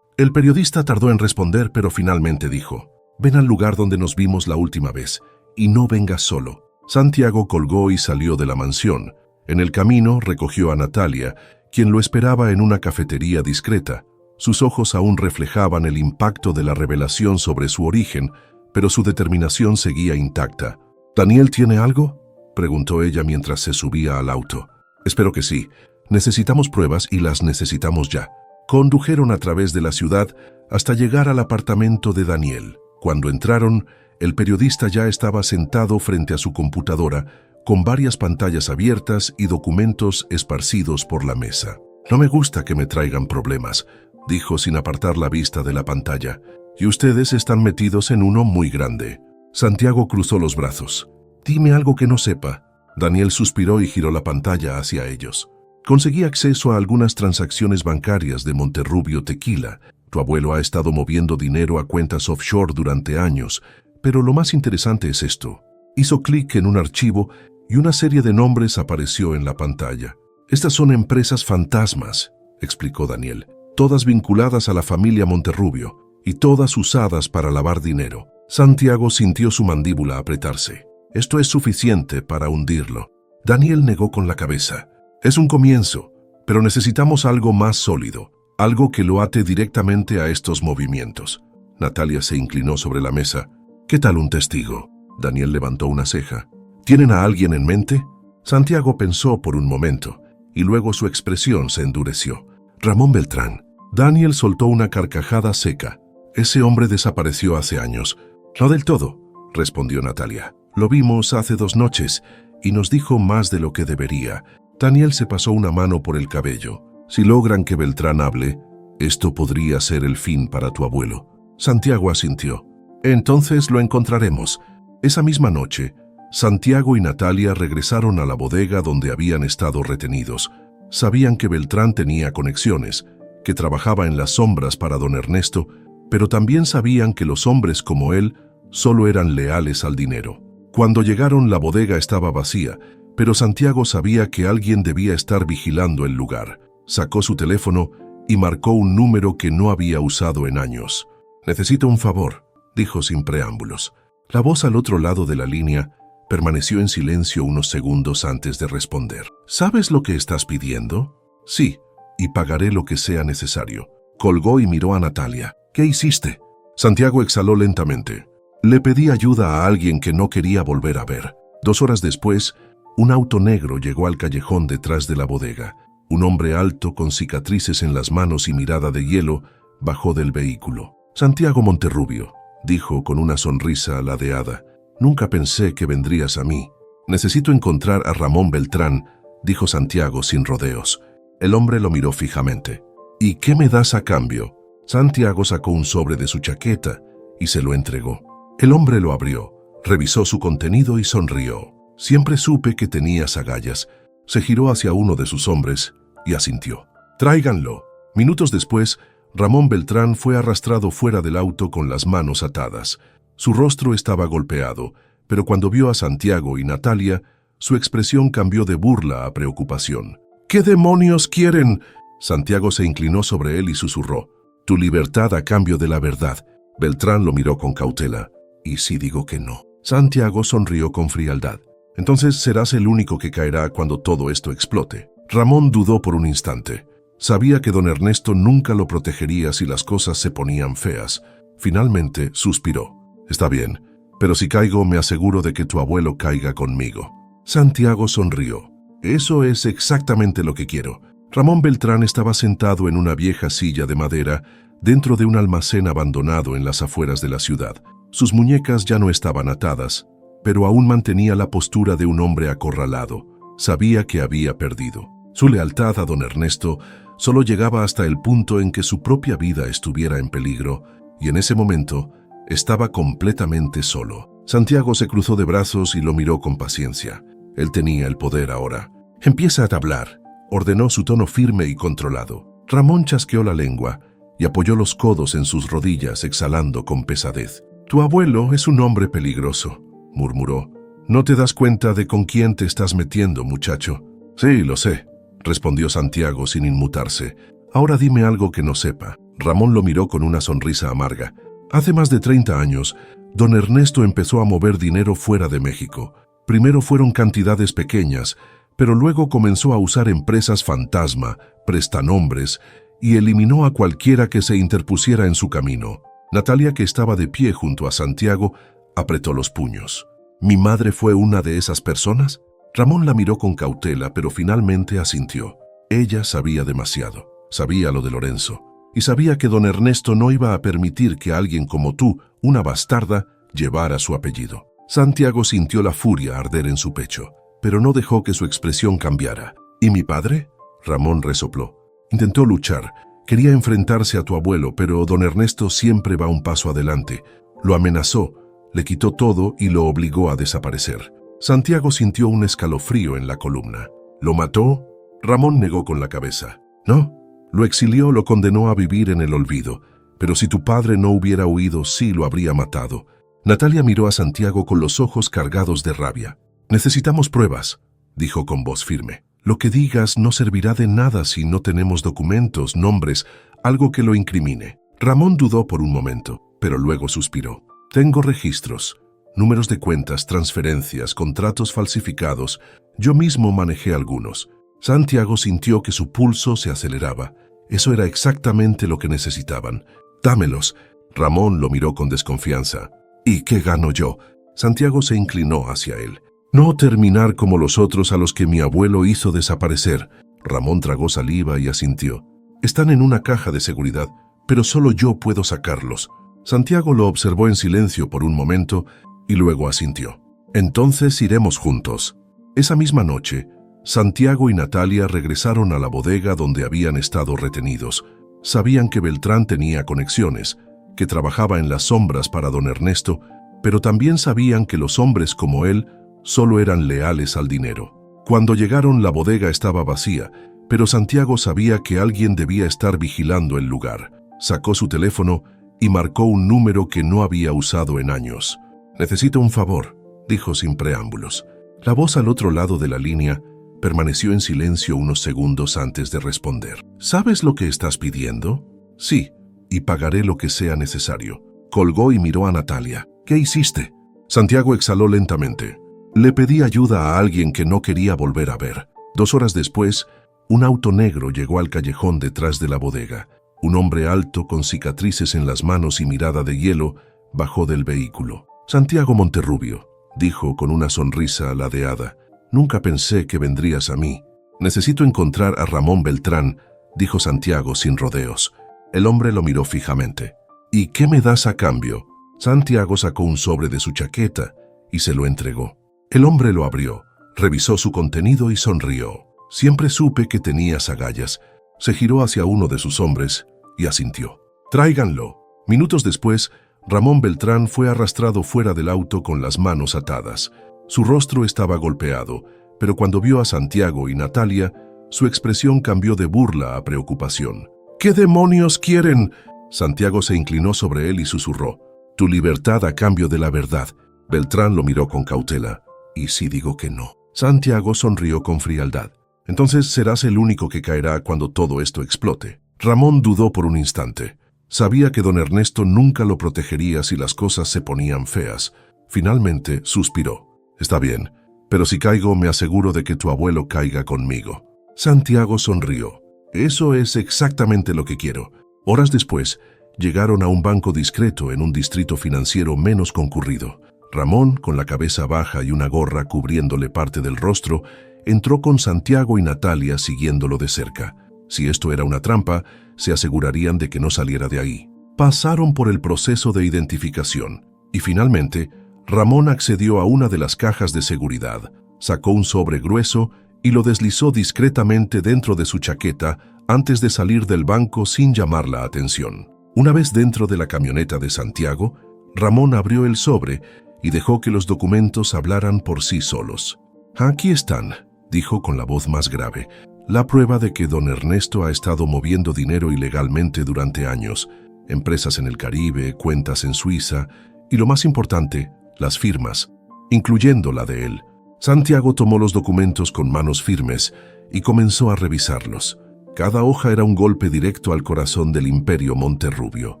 El periodista tardó en responder, pero finalmente dijo, ven al lugar donde nos vimos la última vez, y no vengas solo. Santiago colgó y salió de la mansión. En el camino recogió a Natalia, quien lo esperaba en una cafetería discreta. Sus ojos aún reflejaban el impacto de la revelación sobre su origen, pero su determinación seguía intacta. ¿Daniel tiene algo?, preguntó ella mientras se subía al auto. Espero que sí. Necesitamos pruebas y las necesitamos ya. Condujeron a través de la ciudad hasta llegar al apartamento de Daniel. Cuando entraron, el periodista ya estaba sentado frente a su computadora, con varias pantallas abiertas y documentos esparcidos por la mesa. No me gusta que me traigan problemas, dijo sin apartar la vista de la pantalla. Y ustedes están metidos en uno muy grande. Santiago cruzó los brazos. Dime algo que no sepa. Daniel suspiró y giró la pantalla hacia ellos. Conseguí acceso a algunas transacciones bancarias de Monterrubio Tequila. Tu abuelo ha estado moviendo dinero a cuentas offshore durante años, pero lo más interesante es esto. Hizo clic en un archivo y una serie de nombres apareció en la pantalla. Estas son empresas fantasmas, explicó Daniel, todas vinculadas a la familia Monterrubio y todas usadas para lavar dinero. Santiago sintió su mandíbula apretarse. Esto es suficiente para hundirlo. Daniel negó con la cabeza. Es un comienzo, pero necesitamos algo más sólido, algo que lo ate directamente a estos movimientos. Natalia se inclinó sobre la mesa. ¿Qué tal un testigo? Daniel levantó una ceja. ¿Tienen a alguien en mente? Santiago pensó por un momento, y luego su expresión se endureció. Ramón Beltrán. Daniel soltó una carcajada seca. Ese hombre desapareció hace años. No del todo, respondió Natalia. Lo vimos hace 2 noches y nos dijo más de lo que debería. Daniel se pasó una mano por el cabello. Si logran que Beltrán hable, esto podría ser el fin para tu abuelo. Santiago asintió. Entonces lo encontraremos. Esa misma noche, Santiago y Natalia regresaron a la bodega donde habían estado retenidos. Sabían que Beltrán tenía conexiones, que trabajaba en las sombras para don Ernesto, pero también sabían que los hombres como él solo eran leales al dinero. Cuando llegaron, la bodega estaba vacía, pero Santiago sabía que alguien debía estar vigilando el lugar. Sacó su teléfono y marcó un número que no había usado en años. «Necesito un favor», dijo sin preámbulos. La voz al otro lado de la línea permaneció en silencio unos segundos antes de responder. «¿Sabes lo que estás pidiendo?» «Sí, y pagaré lo que sea necesario». Colgó y miró a Natalia. «¿Qué hiciste?» Santiago exhaló lentamente. «Le pedí ayuda a alguien que no quería volver a ver». 2 horas después, un auto negro llegó al callejón detrás de la bodega. Un hombre alto, con cicatrices en las manos y mirada de hielo, bajó del vehículo. «Santiago Monterrubio», dijo con una sonrisa ladeada. «Nunca pensé que vendrías a mí. Necesito encontrar a Ramón Beltrán», dijo Santiago sin rodeos. El hombre lo miró fijamente. «¿Y qué me das a cambio?» Santiago sacó un sobre de su chaqueta y se lo entregó. El hombre lo abrió, revisó su contenido y sonrió. Siempre supe que tenías agallas. Se giró hacia uno de sus hombres y asintió. Tráiganlo. Minutos después, Ramón Beltrán fue arrastrado fuera del auto con las manos atadas. Su rostro estaba golpeado, pero cuando vio a Santiago y Natalia, su expresión cambió de burla a preocupación. ¿Qué demonios quieren? Santiago se inclinó sobre él y susurró. Tu libertad a cambio de la verdad. Beltrán lo miró con cautela. ¿Y si digo que no? Santiago sonrió con frialdad. Entonces serás el único que caerá cuando todo esto explote. Ramón dudó por un instante. Sabía que don Ernesto nunca lo protegería si las cosas se ponían feas. Finalmente suspiró. Está bien, pero si caigo me aseguro de que tu abuelo caiga conmigo. Santiago sonrió. Eso es exactamente lo que quiero. Ramón Beltrán estaba sentado en una vieja silla de madera dentro de un almacén abandonado en las afueras de la ciudad. Sus muñecas ya no estaban atadas, pero aún mantenía la postura de un hombre acorralado. Sabía que había perdido. Su lealtad a don Ernesto solo llegaba hasta el punto en que su propia vida estuviera en peligro, y en ese momento estaba completamente solo. Santiago se cruzó de brazos y lo miró con paciencia. Él tenía el poder ahora. Empieza a hablar, ordenó su tono firme y controlado. Ramón chasqueó la lengua y apoyó los codos en sus rodillas, exhalando con pesadez. Tu abuelo es un hombre peligroso, murmuró. ¿No te das cuenta de con quién te estás metiendo, muchacho? Sí, lo sé, respondió Santiago sin inmutarse. Ahora dime algo que no sepa. Ramón lo miró con una sonrisa amarga. Hace más de 30 años, don Ernesto empezó a mover dinero fuera de México. Primero fueron cantidades pequeñas, pero luego comenzó a usar empresas fantasma, prestanombres, y eliminó a cualquiera que se interpusiera en su camino. Natalia, que estaba de pie junto a Santiago, apretó los puños. ¿Mi madre fue una de esas personas? Ramón la miró con cautela, pero finalmente asintió. Ella sabía demasiado. Sabía lo de Lorenzo. Y sabía que don Ernesto no iba a permitir que alguien como tú, una bastarda, llevara su apellido. Santiago sintió la furia arder en su pecho, pero no dejó que su expresión cambiara. ¿Y mi padre? Ramón resopló. Intentó luchar. Quería enfrentarse a tu abuelo, pero don Ernesto siempre va un paso adelante. Lo amenazó, le quitó todo y lo obligó a desaparecer. Santiago sintió un escalofrío en la columna. ¿Lo mató? Ramón negó con la cabeza. No, lo exilió, lo condenó a vivir en el olvido. Pero si tu padre no hubiera huido, sí lo habría matado. Natalia miró a Santiago con los ojos cargados de rabia. Necesitamos pruebas, dijo con voz firme. Lo que digas no servirá de nada si no tenemos documentos, nombres, algo que lo incrimine. Ramón dudó por un momento, pero luego suspiró. Tengo registros, números de cuentas, transferencias, contratos falsificados. Yo mismo manejé algunos. Santiago sintió que su pulso se aceleraba. Eso era exactamente lo que necesitaban. Dámelos. Ramón lo miró con desconfianza. ¿Y qué gano yo? Santiago se inclinó hacia él. No terminar como los otros a los que mi abuelo hizo desaparecer. Ramón tragó saliva y asintió. Están en una caja de seguridad, pero solo yo puedo sacarlos. Santiago lo observó en silencio por un momento y luego asintió. Entonces iremos juntos. Esa misma noche, Santiago y Natalia regresaron a la bodega donde habían estado retenidos. Sabían que Beltrán tenía conexiones, que trabajaba en las sombras para don Ernesto, pero también sabían que los hombres como él solo eran leales al dinero. Cuando llegaron, la bodega estaba vacía, pero Santiago sabía que alguien debía estar vigilando el lugar. Sacó su teléfono y marcó un número que no había usado en años. «Necesito un favor», dijo sin preámbulos. La voz al otro lado de la línea permaneció en silencio unos segundos antes de responder. «¿Sabes lo que estás pidiendo?» «Sí, y pagaré lo que sea necesario». Colgó y miró a Natalia. «¿Qué hiciste?» Santiago exhaló lentamente. «Le pedí ayuda a alguien que no quería volver a ver». 2 horas después, un auto negro llegó al callejón detrás de la bodega. Un hombre alto, con cicatrices en las manos y mirada de hielo, bajó del vehículo. «Santiago Monterrubio», dijo con una sonrisa ladeada. «Nunca pensé que vendrías a mí». «Necesito encontrar a Ramón Beltrán», dijo Santiago sin rodeos. El hombre lo miró fijamente. «¿Y qué me das a cambio?» Santiago sacó un sobre de su chaqueta y se lo entregó. El hombre lo abrió, revisó su contenido y sonrió. Siempre supe que tenías agallas. Se giró hacia uno de sus hombres y asintió. Tráiganlo. Minutos después, Ramón Beltrán fue arrastrado fuera del auto con las manos atadas. Su rostro estaba golpeado, pero cuando vio a Santiago y Natalia, su expresión cambió de burla a preocupación. ¿Qué demonios quieren? Santiago se inclinó sobre él y susurró. Tu libertad a cambio de la verdad. Beltrán lo miró con cautela. ¿Y si digo que no? Santiago sonrió con frialdad. Entonces serás el único que caerá cuando todo esto explote. Ramón dudó por un instante. Sabía que don Ernesto nunca lo protegería si las cosas se ponían feas. Finalmente suspiró. Está bien, pero si caigo me aseguro de que tu abuelo caiga conmigo. Santiago sonrió. Eso es exactamente lo que quiero. Horas después, llegaron a un banco discreto en un distrito financiero menos concurrido. Ramón, con la cabeza baja y una gorra cubriéndole parte del rostro, entró con Santiago y Natalia siguiéndolo de cerca. Si esto era una trampa, se asegurarían de que no saliera de ahí. Pasaron por el proceso de identificación y finalmente, Ramón accedió a una de las cajas de seguridad, sacó un sobre grueso y lo deslizó discretamente dentro de su chaqueta antes de salir del banco sin llamar la atención. Una vez dentro de la camioneta de Santiago, Ramón abrió el sobre y dejó que los documentos hablaran por sí solos. Aquí están, dijo con la voz más grave, la prueba de que don Ernesto ha estado moviendo dinero ilegalmente durante años, empresas en el Caribe, cuentas en Suiza y lo más importante, las firmas, incluyendo la de él. Santiago tomó los documentos con manos firmes y comenzó a revisarlos. Cada hoja era un golpe directo al corazón del imperio Monterrubio.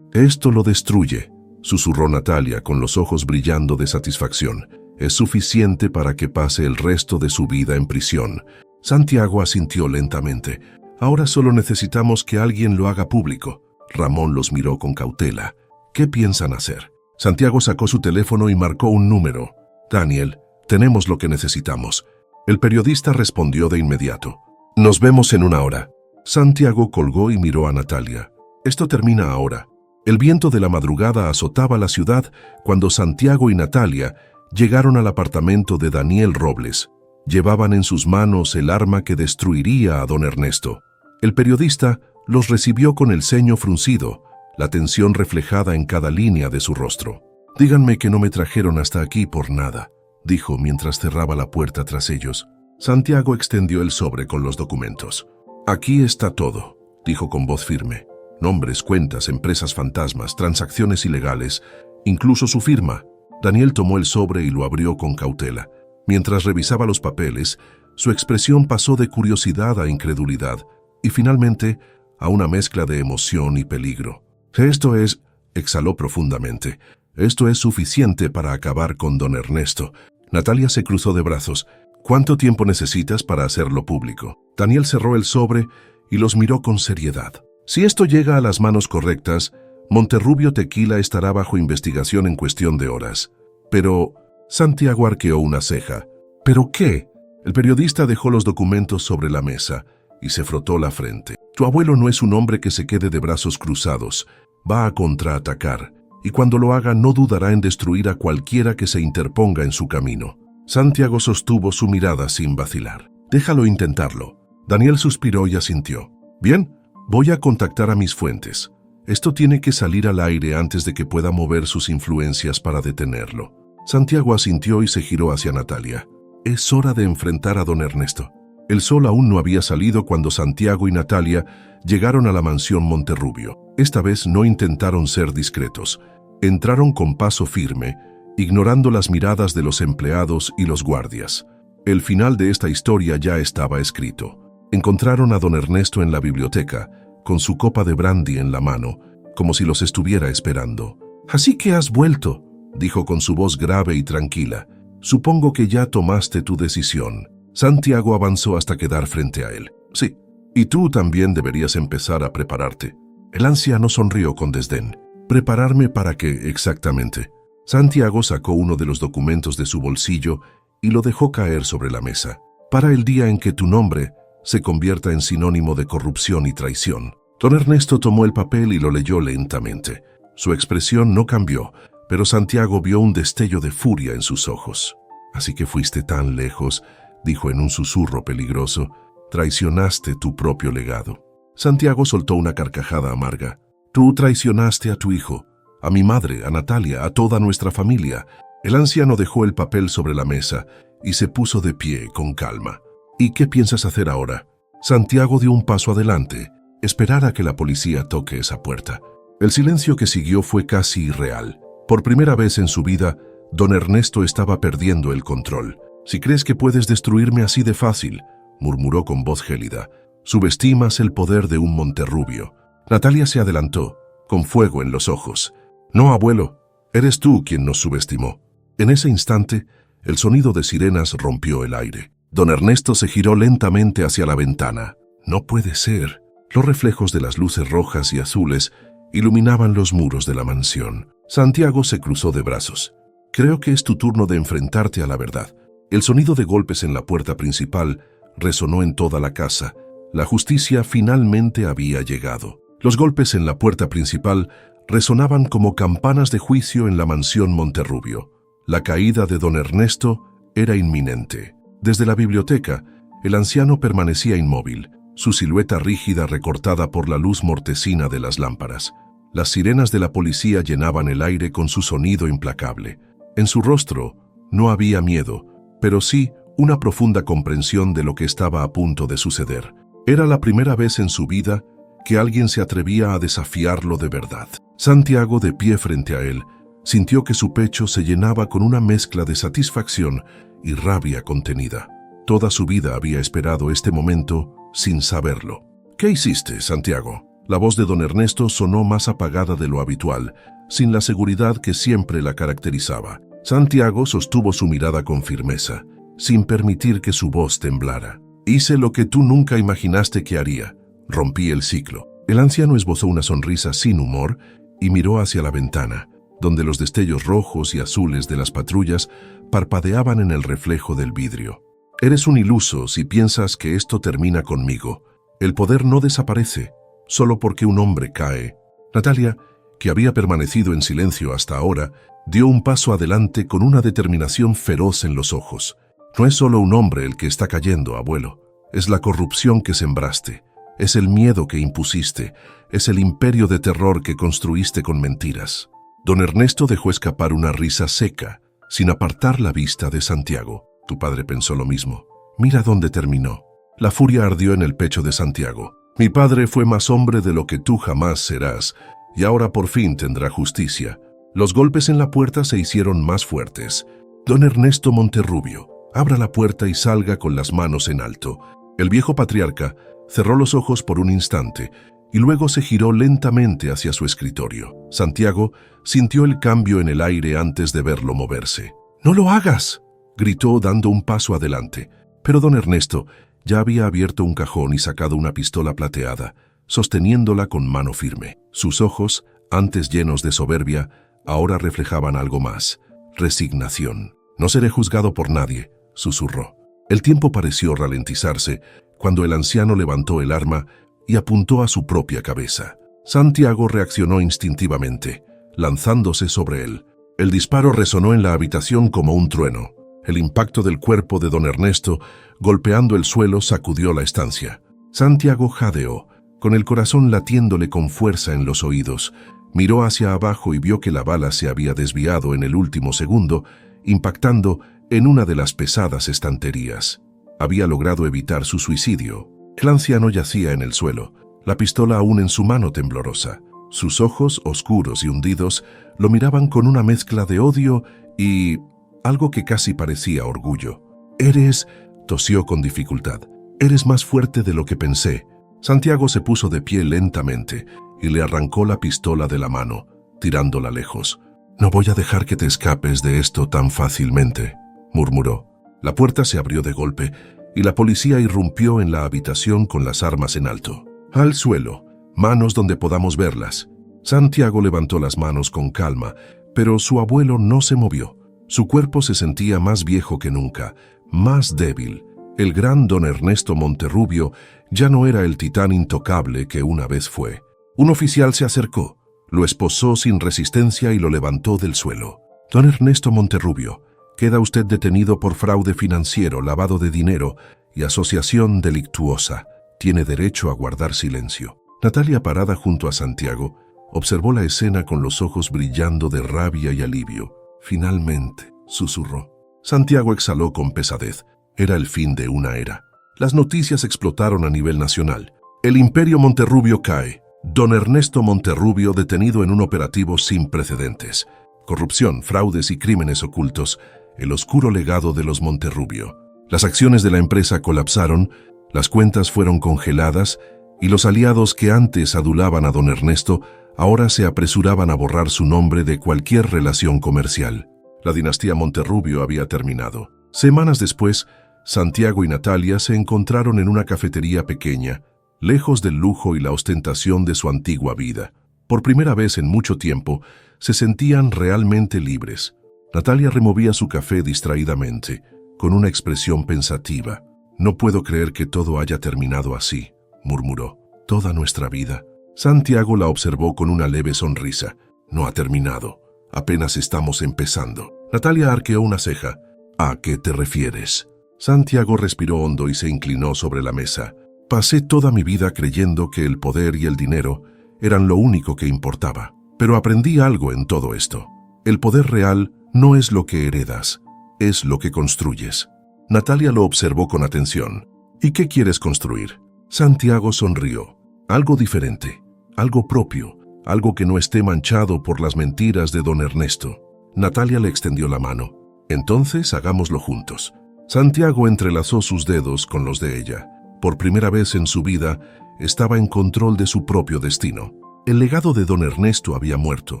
Esto lo destruye, susurró Natalia con los ojos brillando de satisfacción. Es suficiente para que pase el resto de su vida en prisión. Santiago asintió lentamente. Ahora solo necesitamos que alguien lo haga público. Ramón los miró con cautela. ¿Qué piensan hacer? Santiago sacó su teléfono y marcó un número. Daniel, tenemos lo que necesitamos. El periodista respondió de inmediato. Nos vemos en una hora. Santiago colgó y miró a Natalia. Esto termina ahora. El viento de la madrugada azotaba la ciudad cuando Santiago y Natalia llegaron al apartamento de Daniel Robles. Llevaban en sus manos el arma que destruiría a don Ernesto. El periodista los recibió con el ceño fruncido, la tensión reflejada en cada línea de su rostro. Díganme que no me trajeron hasta aquí por nada, dijo mientras cerraba la puerta tras ellos. Santiago extendió el sobre con los documentos. Aquí está todo, dijo con voz firme. Nombres, cuentas, empresas fantasmas, transacciones ilegales, incluso su firma. Daniel tomó el sobre y lo abrió con cautela. Mientras revisaba los papeles, su expresión pasó de curiosidad a incredulidad y finalmente a una mezcla de emoción y peligro. Esto es, exhaló profundamente, esto es suficiente para acabar con don Ernesto. Natalia se cruzó de brazos. ¿Cuánto tiempo necesitas para hacerlo público? Daniel cerró el sobre y los miró con seriedad. Si esto llega a las manos correctas, Monterrubio Tequila estará bajo investigación en cuestión de horas. Pero Santiago arqueó una ceja. ¿Pero qué? El periodista dejó los documentos sobre la mesa y se frotó la frente. Tu abuelo no es un hombre que se quede de brazos cruzados. Va a contraatacar, y cuando lo haga no dudará en destruir a cualquiera que se interponga en su camino. Santiago sostuvo su mirada sin vacilar. Déjalo intentarlo. Daniel suspiró y asintió. Bien, voy a contactar a mis fuentes. Esto tiene que salir al aire antes de que pueda mover sus influencias para detenerlo. Santiago asintió y se giró hacia Natalia. Es hora de enfrentar a don Ernesto. El sol aún no había salido cuando Santiago y Natalia llegaron a la mansión Monterrubio. Esta vez no intentaron ser discretos. Entraron con paso firme, ignorando las miradas de los empleados y los guardias. El final de esta historia ya estaba escrito. Encontraron a don Ernesto en la biblioteca, con su copa de brandy en la mano, como si los estuviera esperando. «Así que has vuelto», dijo con su voz grave y tranquila. «Supongo que ya tomaste tu decisión». Santiago avanzó hasta quedar frente a él. «Sí, y tú también deberías empezar a prepararte». El anciano sonrió con desdén. «¿Prepararme para qué exactamente?» Santiago sacó uno de los documentos de su bolsillo y lo dejó caer sobre la mesa. «Para el día en que tu nombre se convierta en sinónimo de corrupción y traición». Don Ernesto tomó el papel y lo leyó lentamente. Su expresión no cambió, pero Santiago vio un destello de furia en sus ojos. «Así que fuiste tan lejos», dijo en un susurro peligroso. «Traicionaste tu propio legado». Santiago soltó una carcajada amarga. Tú traicionaste a tu hijo, a mi madre, a Natalia, a toda nuestra familia. El anciano dejó el papel sobre la mesa y se puso de pie con calma. ¿Y qué piensas hacer ahora? Santiago dio un paso adelante, esperar a que la policía toque esa puerta. El silencio que siguió fue casi irreal. Por primera vez en su vida, don Ernesto estaba perdiendo el control. «Si crees que puedes destruirme así de fácil», murmuró con voz gélida, «subestimas el poder de un Monterrubio». Natalia se adelantó, con fuego en los ojos. «No, abuelo, eres tú quien nos subestimó». En ese instante, el sonido de sirenas rompió el aire. Don Ernesto se giró lentamente hacia la ventana. «No puede ser». Los reflejos de las luces rojas y azules iluminaban los muros de la mansión. Santiago se cruzó de brazos. «Creo que es tu turno de enfrentarte a la verdad». El sonido de golpes en la puerta principal resonó en toda la casa. La justicia finalmente había llegado. Los golpes en la puerta principal resonaban como campanas de juicio en la mansión Monterrubio. La caída de don Ernesto era inminente. Desde la biblioteca, el anciano permanecía inmóvil, su silueta rígida recortada por la luz mortecina de las lámparas. Las sirenas de la policía llenaban el aire con su sonido implacable. En su rostro no había miedo, pero sí una profunda comprensión de lo que estaba a punto de suceder. Era la primera vez en su vida que alguien se atrevía a desafiarlo de verdad. Santiago, de pie frente a él, sintió que su pecho se llenaba con una mezcla de satisfacción y rabia contenida. Toda su vida había esperado este momento sin saberlo. «¿Qué hiciste, Santiago?». La voz de don Ernesto sonó más apagada de lo habitual, sin la seguridad que siempre la caracterizaba. Santiago sostuvo su mirada con firmeza, sin permitir que su voz temblara. «Hice lo que tú nunca imaginaste que haría. Rompí el ciclo». El anciano esbozó una sonrisa sin humor y miró hacia la ventana, donde los destellos rojos y azules de las patrullas parpadeaban en el reflejo del vidrio. «Eres un iluso si piensas que esto termina conmigo. El poder no desaparece solo porque un hombre cae». Natalia, que había permanecido en silencio hasta ahora, dio un paso adelante con una determinación feroz en los ojos. «No es solo un hombre el que está cayendo, abuelo. Es la corrupción que sembraste. Es el miedo que impusiste. Es el imperio de terror que construiste con mentiras». Don Ernesto dejó escapar una risa seca, sin apartar la vista de Santiago. Tu padre pensó lo mismo. Mira dónde terminó. La furia ardió en el pecho de Santiago. Mi padre fue más hombre de lo que tú jamás serás, y ahora por fin tendrá justicia. Los golpes en la puerta se hicieron más fuertes. Don Ernesto Monterrubio, abra la puerta y salga con las manos en alto. El viejo patriarca cerró los ojos por un instante y luego se giró lentamente hacia su escritorio. Santiago sintió el cambio en el aire antes de verlo moverse. «¡No lo hagas!», gritó dando un paso adelante. Pero don Ernesto ya había abierto un cajón y sacado una pistola plateada, sosteniéndola con mano firme. Sus ojos, antes llenos de soberbia, ahora reflejaban algo más: resignación. «No seré juzgado por nadie», susurró. El tiempo pareció ralentizarse cuando el anciano levantó el arma y apuntó a su propia cabeza. Santiago reaccionó instintivamente, lanzándose sobre él. El disparo resonó en la habitación como un trueno. El impacto del cuerpo de don Ernesto, golpeando el suelo, sacudió la estancia. Santiago jadeó, con el corazón latiéndole con fuerza en los oídos. Miró hacia abajo y vio que la bala se había desviado en el último segundo, impactando en una de las pesadas estanterías. Había logrado evitar su suicidio. El anciano yacía en el suelo, la pistola aún en su mano temblorosa. Sus ojos, oscuros y hundidos, lo miraban con una mezcla de odio y algo que casi parecía orgullo. «Eres», tosió con dificultad, «eres más fuerte de lo que pensé». Santiago se puso de pie lentamente y le arrancó la pistola de la mano, tirándola lejos. «No voy a dejar que te escapes de esto tan fácilmente», murmuró. La puerta se abrió de golpe y la policía irrumpió en la habitación con las armas en alto. «Al suelo, manos donde podamos verlas». Santiago levantó las manos con calma, pero su abuelo no se movió. Su cuerpo se sentía más viejo que nunca, más débil. El gran don Ernesto Monterrubio ya no era el titán intocable que una vez fue. Un oficial se acercó, lo esposó sin resistencia y lo levantó del suelo. «Don Ernesto Monterrubio, queda usted detenido por fraude financiero, lavado de dinero y asociación delictuosa. Tiene derecho a guardar silencio». Natalia, parada junto a Santiago, Observó la escena con los ojos brillando de rabia y alivio. Finalmente, susurró. Santiago exhaló con pesadez. Era el fin de una era. Las noticias explotaron a nivel nacional. El Imperio Monterrubio cae. Don Ernesto Monterrubio detenido en un operativo sin precedentes. Corrupción, fraudes y crímenes ocultos. El oscuro legado de los Monterrubio. Las acciones de la empresa colapsaron, las cuentas fueron congeladas y los aliados que antes adulaban a don Ernesto ahora se apresuraban a borrar su nombre de cualquier relación comercial. La dinastía Monterrubio había terminado. Semanas después, Santiago y Natalia se encontraron en una cafetería pequeña, lejos del lujo y la ostentación de su antigua vida. Por primera vez en mucho tiempo, se sentían realmente libres. Natalia removía su café distraídamente, con una expresión pensativa. «No puedo creer que todo haya terminado así», murmuró. «Toda nuestra vida». Santiago la observó con una leve sonrisa. «No ha terminado. Apenas estamos empezando». Natalia arqueó una ceja. «¿A qué te refieres?». Santiago respiró hondo y se inclinó sobre la mesa. «Pasé toda mi vida creyendo que el poder y el dinero eran lo único que importaba. Pero aprendí algo en todo esto. El poder real no es lo que heredas, es lo que construyes». Natalia lo observó con atención. «¿Y qué quieres construir?». Santiago sonrió. «Algo diferente, algo propio, algo que no esté manchado por las mentiras de don Ernesto». Natalia le extendió la mano. «Entonces hagámoslo juntos». Santiago entrelazó sus dedos con los de ella. Por primera vez en su vida, estaba en control de su propio destino. El legado de don Ernesto había muerto,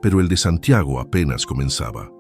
pero el de Santiago apenas comenzaba.